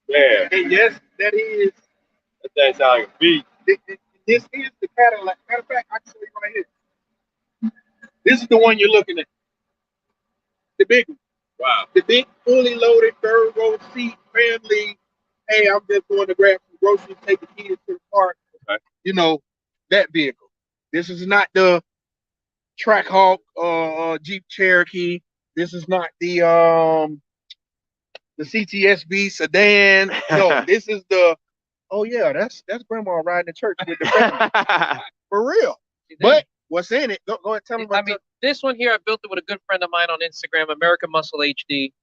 Yeah. And yes, that is. That thing sounds like a beat. This is the Cadillac. Matter of fact, I can show you right here. This is the one you're looking at. The big one. Wow. The big, fully loaded, third row seat, family. Hey, I'm just going to grab some groceries, take the kids to the park. Okay. That vehicle. This is not the Trackhawk Jeep Cherokee. This is not the CTSV sedan. No, this is the. Oh yeah, that's Grandma riding to church with the family. For real. But what's in it? Go ahead, tell me about this one here. I built it with a good friend of mine on Instagram, American Muscle HD.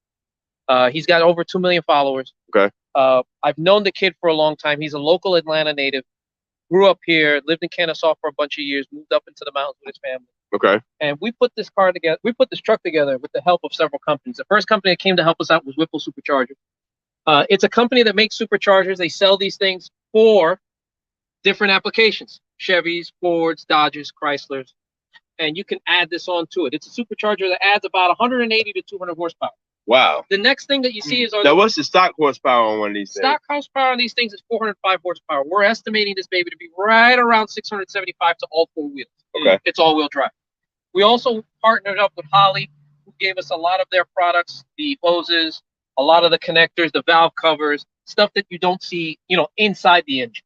He's got over 2 million followers. Okay. I've known the kid for a long time. He's a local Atlanta native. Grew up here, lived in Kennesaw for a bunch of years, moved up into the mountains with his family. Okay. And we put this car together. We put this truck together with the help of several companies. The first company that came to help us out was Whipple Supercharger. It's a company that makes superchargers. They sell these things for different applications: Chevys, Fords, Dodges, Chryslers. And you can add this on to it. It's a supercharger that adds about 180 to 200 horsepower. Wow. The next thing that you see is Now, what's the stock horsepower on one of these things? stock horsepower on these things is 405 horsepower. We're estimating this baby to be right around 675 to all four wheels. Okay. It's all-wheel drive. We also partnered up with Holley, who gave us a lot of their products, the hoses, a lot of the connectors, the valve covers, stuff that you don't see, inside the engine.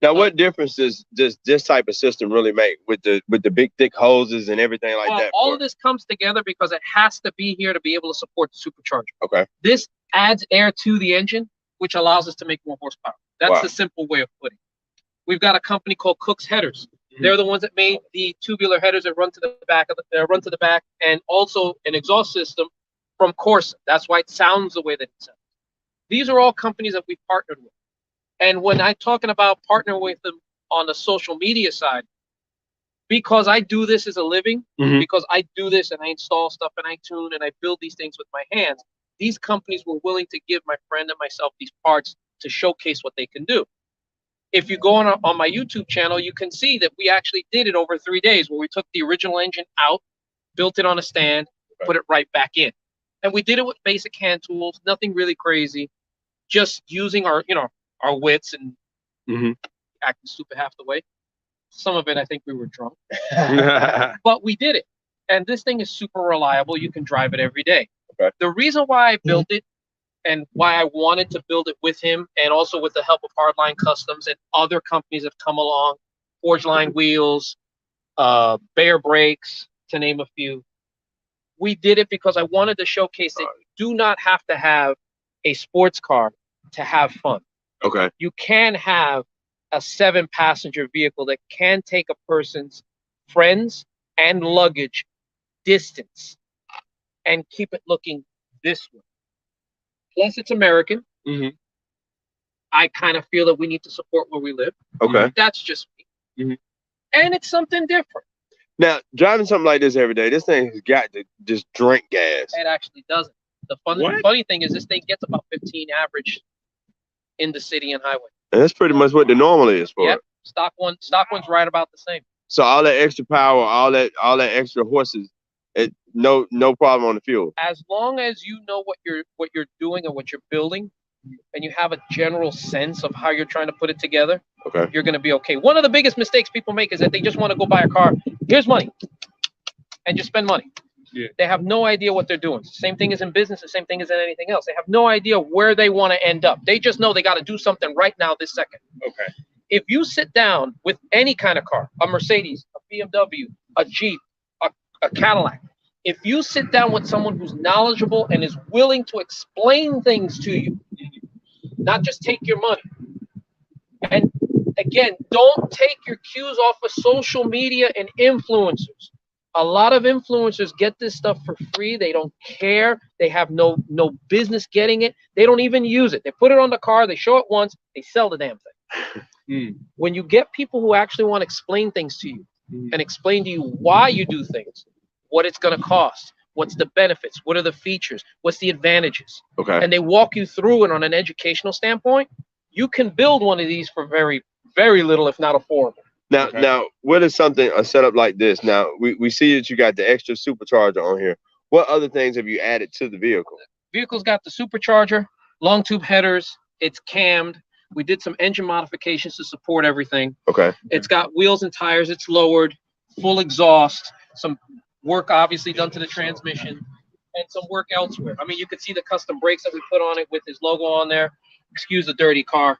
Now, what difference does this type of system really make with the big thick hoses and everything like that? All of this comes together because it has to be here to be able to support the supercharger. Okay. This adds air to the engine, which allows us to make more horsepower. That's the simple way of putting it. We've got a company called Cook's Headers. They're the ones that made the tubular headers that run to the back, and also an exhaust system from Corsa. That's why it sounds the way that it sounds. These are all companies that we partnered with. And when I'm talking about partnering with them on the social media side, because I do this as a living, because I do this and I install stuff and I tune and I build these things with my hands, these companies were willing to give my friend and myself these parts to showcase what they can do. If you go on my YouTube channel, you can see that we actually did it over 3 days, where we took the original engine out, built it on a stand, put it right back in. And we did it with basic hand tools, nothing really crazy, just using our wits and acting stupid half the way. Some of it, I think we were drunk, but we did it. And this thing is super reliable. You can drive it every day. Okay. The reason why I built it and why I wanted to build it with him, and also with the help of Hardline Customs and other companies that have come along, Forge Line Wheels, Bear Brakes, to name a few. We did it because I wanted to showcase that you do not have to have a sports car to have fun. Okay. You can have a 7-passenger vehicle that can take a person's friends and luggage distance and keep it looking this way. Plus, it's American. I kind of feel that we need to support where we live. Okay. That's just me. And it's something different. Now, driving something like this every day, this thing has got to just drink gas. It actually doesn't. The funny thing is this thing gets about 15 average in the city and highway. And that's pretty much what the normal is for it. Stock one's right about the same. So all that extra power, all that extra horses, no problem on the fuel. As long as you know what you're doing and what you're building, and you have a general sense of how you're trying to put it together, you're going to be okay. One of the biggest mistakes people make is that they just want to go buy a car. Here's money, and just spend money. Yeah. They have no idea what they're doing. Same thing as in business, the same thing as in anything else. They have no idea where they want to end up. They just know they got to do something right now, this second. Okay. If you sit down with any kind of car, a Mercedes, a BMW, a Jeep, a Cadillac, if you sit down with someone who's knowledgeable and is willing to explain things to you, not just take your money. And again, don't take your cues off of social media and influencers. A lot of influencers get this stuff for free. They don't care. They have no business getting it. They don't even use it. They put it on the car. They show it once. They sell the damn thing. When you get people who actually want to explain things to you and explain to you why you do things, what it's going to cost, what's the benefits, what are the features, what's the advantages, and they walk you through it on an educational standpoint, you can build one of these for very, very little, if not affordable. Now, what is a setup like this? Now, we see that you got the extra supercharger on here. What other things have you added to the vehicle? Vehicle's got the supercharger, long tube headers, it's cammed. We did some engine modifications to support everything. It's got wheels and tires, it's lowered, full exhaust, some work obviously done to the transmission, and some work elsewhere. I mean, you could see the custom brakes that we put on it with his logo on there. Excuse the dirty car.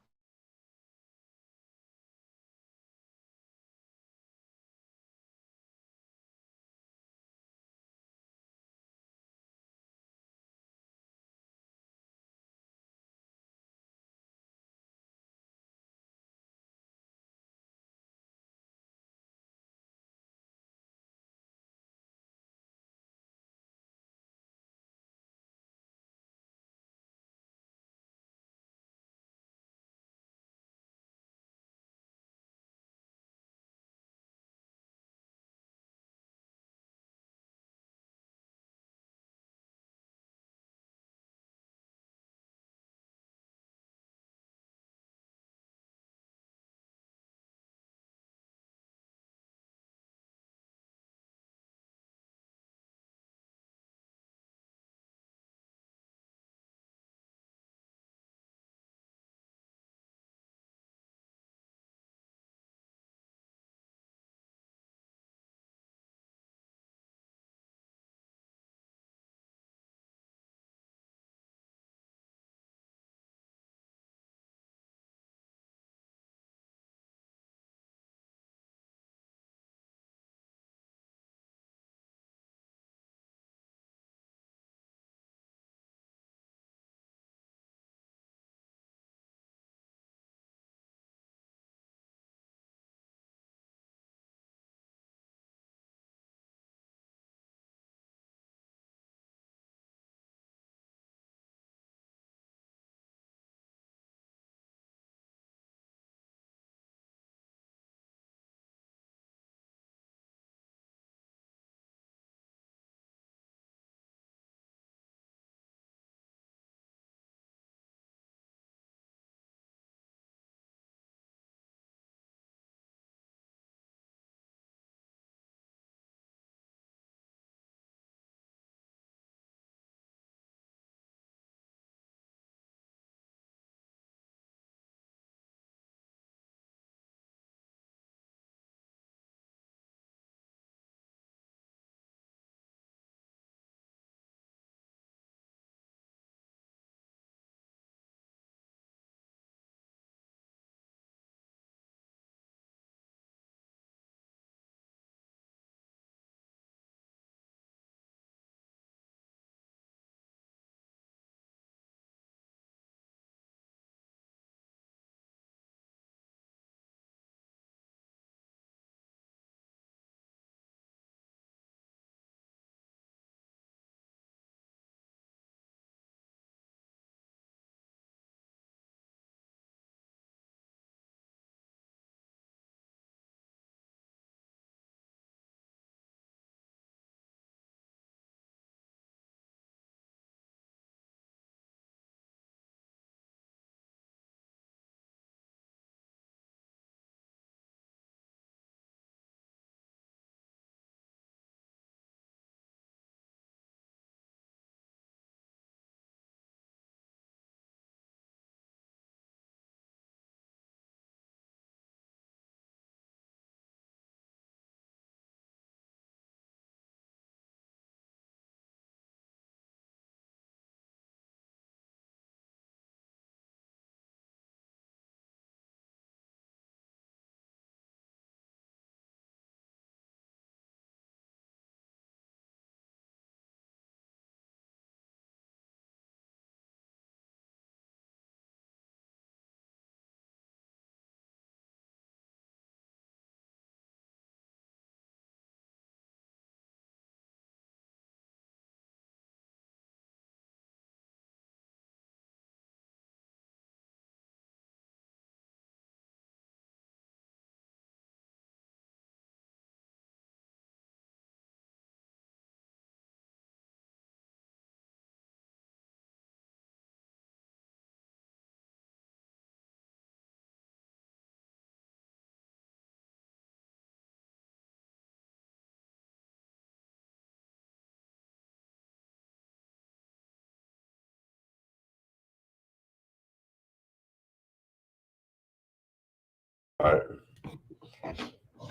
All right.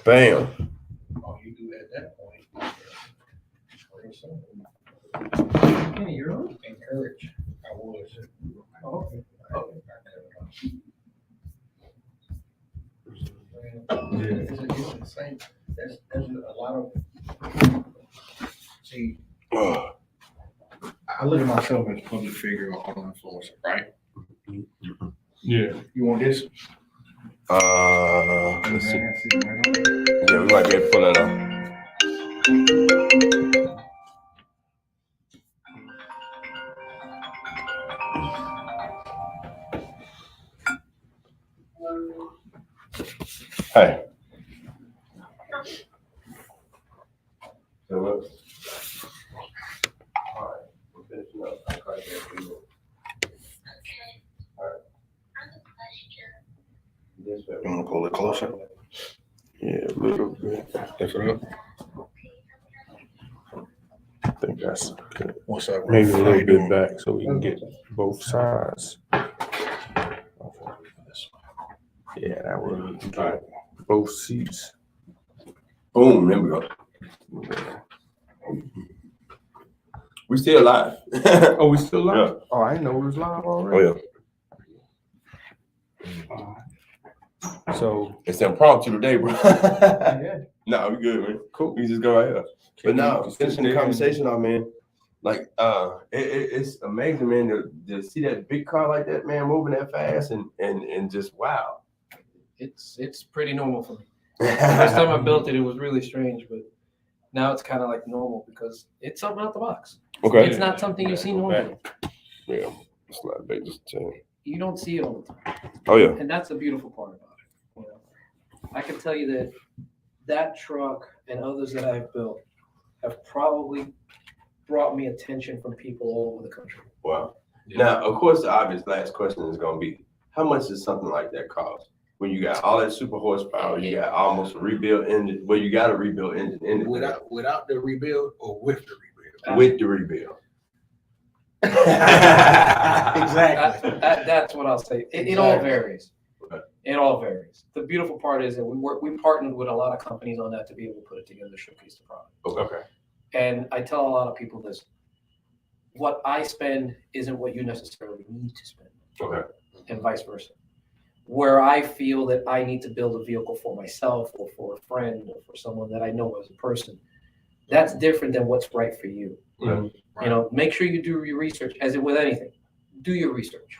Bam. All you do at that point Kenny, you're on? encourage. I was. Oh, okay. It's the same. There's a lot of. See, I look at myself as a public figure or auto influencer, right? Yeah. You want this? Let's see. Yeah, we might be able to pull that off. Hey. So what? All right, we're finishing up. I'll try to get it. All right. This way. You want to pull it closer? Yeah, a little bit. Lift it up. I think that's good. What's up? Maybe a How little you bit doing? back so we can get both sides. Yeah, that would get both seats. Boom, there we go. We still live. Oh, we still live? Yeah. Oh, I didn't know it was live already. Oh yeah. So It's impromptu today, bro. Yeah. No, we good, man. Cool. We just go right here. But now, finishing the conversation on, man, like it's amazing, man, to see that big car like that, man, moving that fast and just wow. It's pretty normal for me. The first time I built it, it was really strange, but now it's kind of like normal because it's something out the box. Okay. It's not something you see normally. Yeah, it's not big, just You don't see it all the time. oh yeah. And that's the beautiful part about it. You know, I can tell you that truck and others that I've built have probably brought me attention from people all over the country. Wow. Now, of course, the obvious last question is going to be, how much does something like that cost? When you got all that super horsepower, you got almost a rebuilt engine. Well, you got a rebuilt engine in it. Without the rebuild or with the rebuild? With the rebuild. Exactly. That's what I'll say. It all varies. Okay. It all varies. The beautiful part is that we partnered with a lot of companies on that to be able to put it together to showcase the product. Okay. And I tell a lot of people this: what I spend isn't what you necessarily need to spend, Okay. and vice versa. Where I feel that I need to build a vehicle for myself or for a friend or for someone that I know as a person, that's different than what's right for you. Mhm. You know, make sure you do your research, as with anything. Do your research.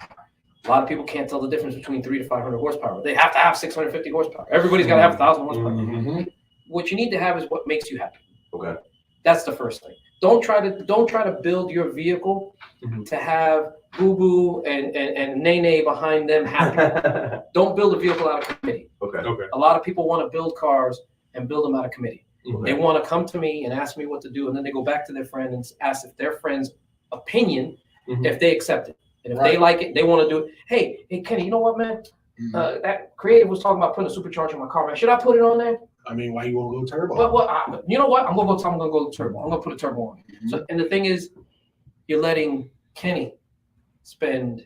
A lot of people can't tell the difference between 300 to 500 horsepower. They have to have 650 horsepower. Everybody's got to have 1,000 horsepower. Mm-hmm. What you need to have is what makes you happy. Okay. That's the first thing. Don't try to build your vehicle to have boo boo and nay behind them happy. Don't build a vehicle out of committee. Okay. A lot of people want to build cars and build them out of committee. Okay. They want to come to me and ask me what to do, and then they go back to their friend and ask if their friend's opinion, if they accept it. And if they like it, they want to do it. Hey, Kenny, you know what, man? That Kreative was talking about putting a supercharger in my car, man. Should I put it on there? I mean, why you want to go turbo? Well, you know what? I'm gonna go turbo. I'm gonna put a turbo on. So, and the thing is, you're letting Kenny spend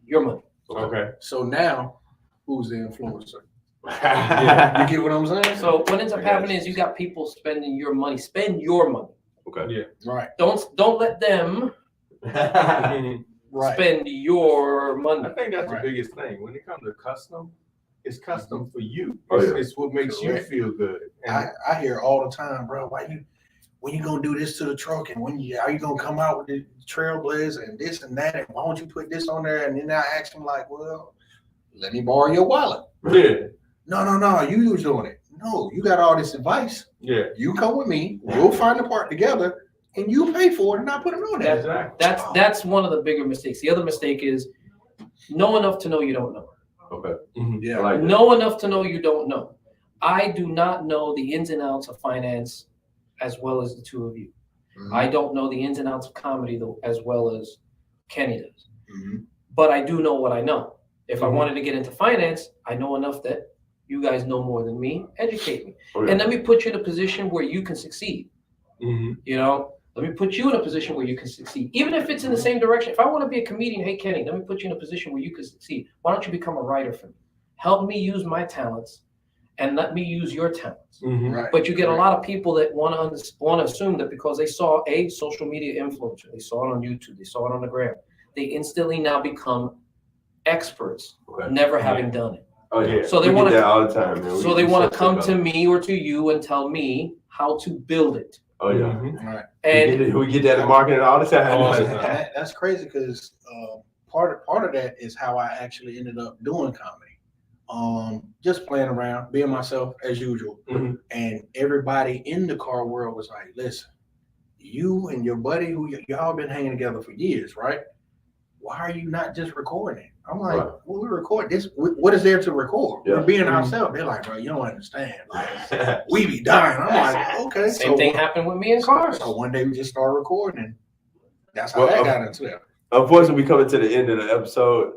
your money. okay. So now, who's the influencer? You get what I'm saying? So what ends up happening is you got people spending your money. Spend your money. Okay. Yeah. Right. Don't let them Right. spend your money. I think that's Right. the biggest thing. When it comes to custom, it's custom for you. Oh, yeah. It's what makes Correct. you feel good. And I hear all the time, bro. When you gonna do this to the truck, and are you gonna come out with the Trailblazer and this and that, and why don't you put this on there? And then I ask them like, well, let me borrow your wallet. yeah. No, you was doing it. No, you got all this advice. Yeah. You come with me. We'll find the part together, and you pay for it and not put it on there. Exactly. That's one of the bigger mistakes. The other mistake is know enough to know you don't know. Okay. Yeah. I like that. Know enough to know you don't know. I do not know the ins and outs of finance as well as the two of you. Mhm. I don't know the ins and outs of comedy though, as well as Kenny does. Mhm. But I do know what I know. If I Mhm. wanted to get into finance, I know enough that you guys know more than me. Educate me. Oh, yeah. And let me put you in a position where you can succeed. Mm-hmm. You know, let me put you in a position where you can succeed. Even if it's in the same direction. If I want to be a comedian, hey, Kenny, let me put you in a position where you can succeed. Why don't you become a writer for me? help me use my talents and let me use your talents. Right. But you get a lot of people that want to assume that because they saw a social media influencer, they saw it on YouTube, they saw it on the gram, they instantly now become experts, never having done it. Oh yeah. So they want that all the time, man. So they want to come to me or to you and tell me how to build it. Oh yeah. Right. And we get that in marketing all the time. That's crazy because part of that is how I actually ended up doing comedy. Just playing around, being myself as usual. And everybody in the car world was like, listen, you and your buddy who y'all been hanging together for years, right? Why are you not just recording? I'm like, well, we record this. What is there to record? We're being ourselves. They're like, bro, you don't understand. Like, we be dying. I'm like, okay. Same thing happened with me in cars. So one day we just started recording. And that's how that got into it. Unfortunately, we coming to the end of the episode.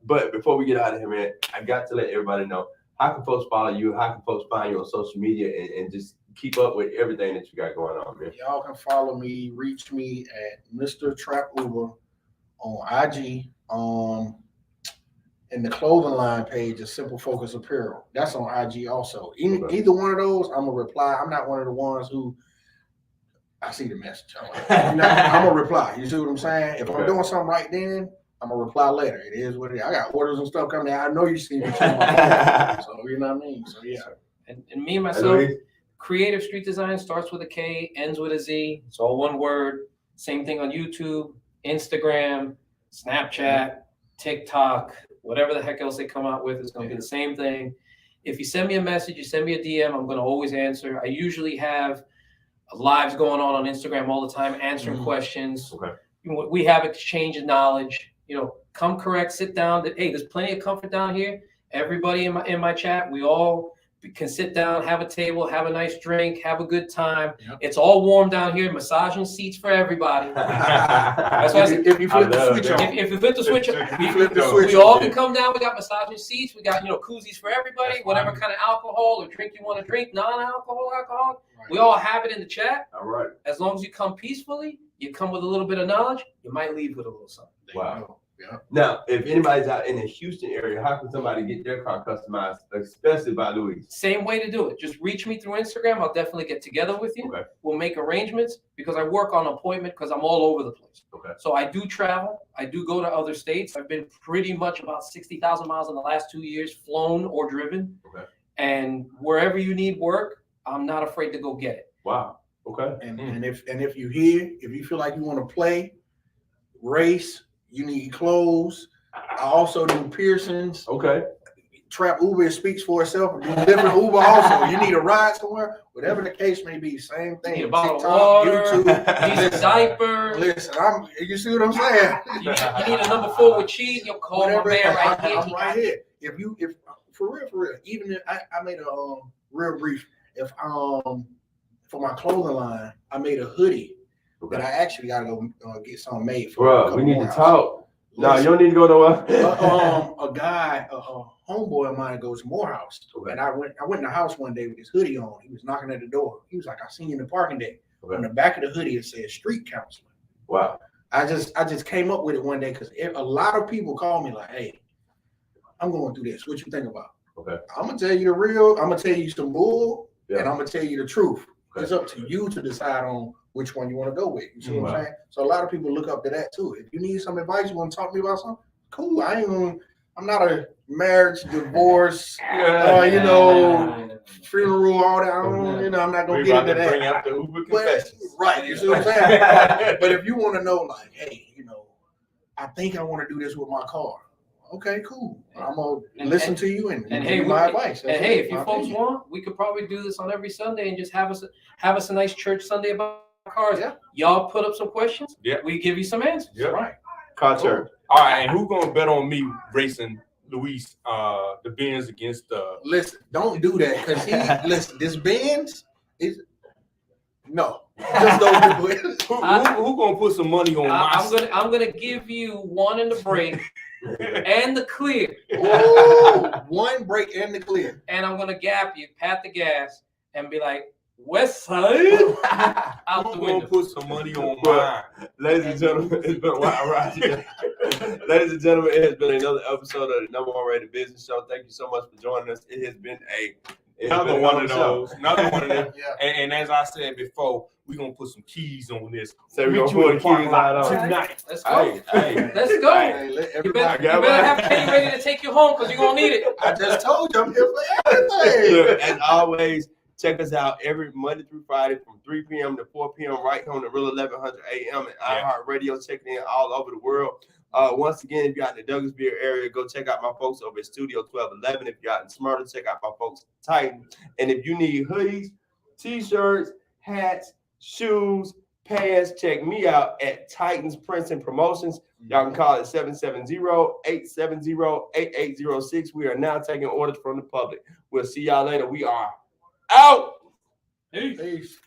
But before we get out of here, man, I got to let everybody know, how can folks follow you? How can folks find you on social media and just keep up with everything that you got going on, man? Y'all can follow me, reach me at Mr. Trapuber on IG. And the clothing line page is Simple Focus Apparel. That's on IG also. Either one of those, I'm gonna reply. I'm not one of the ones who I see the message. I'm gonna reply. You see what I'm saying? If I'm doing something right then, I'm gonna reply later. It is what it is. I got orders and stuff coming in. I know you see me. So you know what I mean? So yeah. And me and myself, Kreative Street Design starts with a K, ends with a Z. It's all one word. Same thing on YouTube, Instagram, Snapchat, TikTok, whatever the heck else they come out with, it's going to be the same thing. If you send me a message, you send me a DM, I'm going to always answer. I usually have lives going on Instagram all the time, answering questions. We have exchange of knowledge. You know, come correct, sit down. Hey, there's plenty of comfort down here. Everybody in my chat, we all can sit down, have a table, have a nice drink, have a good time. It's all warm down here, massaging seats for everybody. That's why if you flip the switch on. If you flip the switch on, we all can come down. We got massaging seats. We got, koozies for everybody, whatever kind of alcohol or drink you want to drink, non-alcohol, alcohol. Right. We all have it in the chat. All right. As long as you come peacefully, you come with a little bit of knowledge, you might leave with a little something. Wow. Yeah. Now, if anybody's out in the Houston area, how can somebody get their car customized, especially by Lius? Same way to do it. Just reach me through Instagram. I'll definitely get together with you. We'll make arrangements because I work on appointment because I'm all over the place. So I do travel. I do go to other states. I've been pretty much about 60,000 miles in the last 2 years, flown or driven. And wherever you need work, I'm not afraid to go get it. Wow. And if you feel like you want to play, race, you need clothes. I also do piercings. Trapuber speaks for itself. Do different Uber also. You need a ride somewhere, whatever the case may be. Same thing. You need a bottle of water, YouTube, need a diaper. Listen, you see what I'm saying? You need a number 4 with cheese. You'll call my man right here. I'm right here. If for real, even if I made a real brief. If for my clothing line, I made a hoodie. But I actually gotta go get something made for. Bro, we need to talk. No, you don't need to go nowhere. A homeboy of mine goes to Morehouse, and I went in the house one day with his hoodie on. He was knocking at the door. He was like, "I seen you in the parking deck." On the back of the hoodie, it said "street counselor." Wow. I just came up with it one day because a lot of people call me like, "Hey, I'm going through this. What you think about?" I'm gonna tell you the real. I'm gonna tell you some bull, and I'm gonna tell you the truth. It's up to you to decide on which one you want to go with. You see what I'm saying? So a lot of people look up to that too. If you need some advice, you want to talk to me about something, cool. I'm not a marriage, divorce, funeral, all that. I'm not gonna get into that. Bring out the Uber confessions. Right, you see what I'm saying? But if you want to know, like, hey, I think I want to do this with my car. Okay, cool. I'm gonna listen to you and give you my advice. Hey, if you folks want, we could probably do this on every Sunday and just have us a nice church Sunday about cars. Y'all put up some questions. We give you some answers. Right. Concert. All right, and who's gonna bet on me racing Lius the Benz against Listen, don't do that because this Benz is no. Just don't do it. Who gonna put some money on my I'm gonna give you one in the break and the clear. Ooh, one break and the clear. And I'm gonna gap you, pat the gas, and be like, West Side out the window. Put some money on mine. Ladies and gentlemen, it's been a while right here. Ladies and gentlemen, it has been another episode of the Number One Rated Business Show. Thank you so much for joining us. It has been Another one of those. Another one of them. Yeah. And as I said before, we're gonna put some keys on this. So we're Meet gonna you put in the the parking keys lot out on. tonight. Let's go. Hey, Let's go. Hey, let You everybody better have Kenny ready to take you home because you're gonna need it. I just told you I'm here for everything. Look, as always, check us out every Monday through Friday from 3 p.m. to 4 p.m. right here on the Real 1100 a.m. and iHeartRadio, checking in all over the world. Once again, if you're out in the Douglasville area, go check out my folks over at Studio 1211. If you're out in Smyrna, check out my folks at Titan. And if you need hoodies, t-shirts, hats, shoes, pants, check me out at Titans Prints and Promotions. Y'all can call it 770-870-8806. We are now taking orders from the public. We'll see y'all later. We are out. Peace.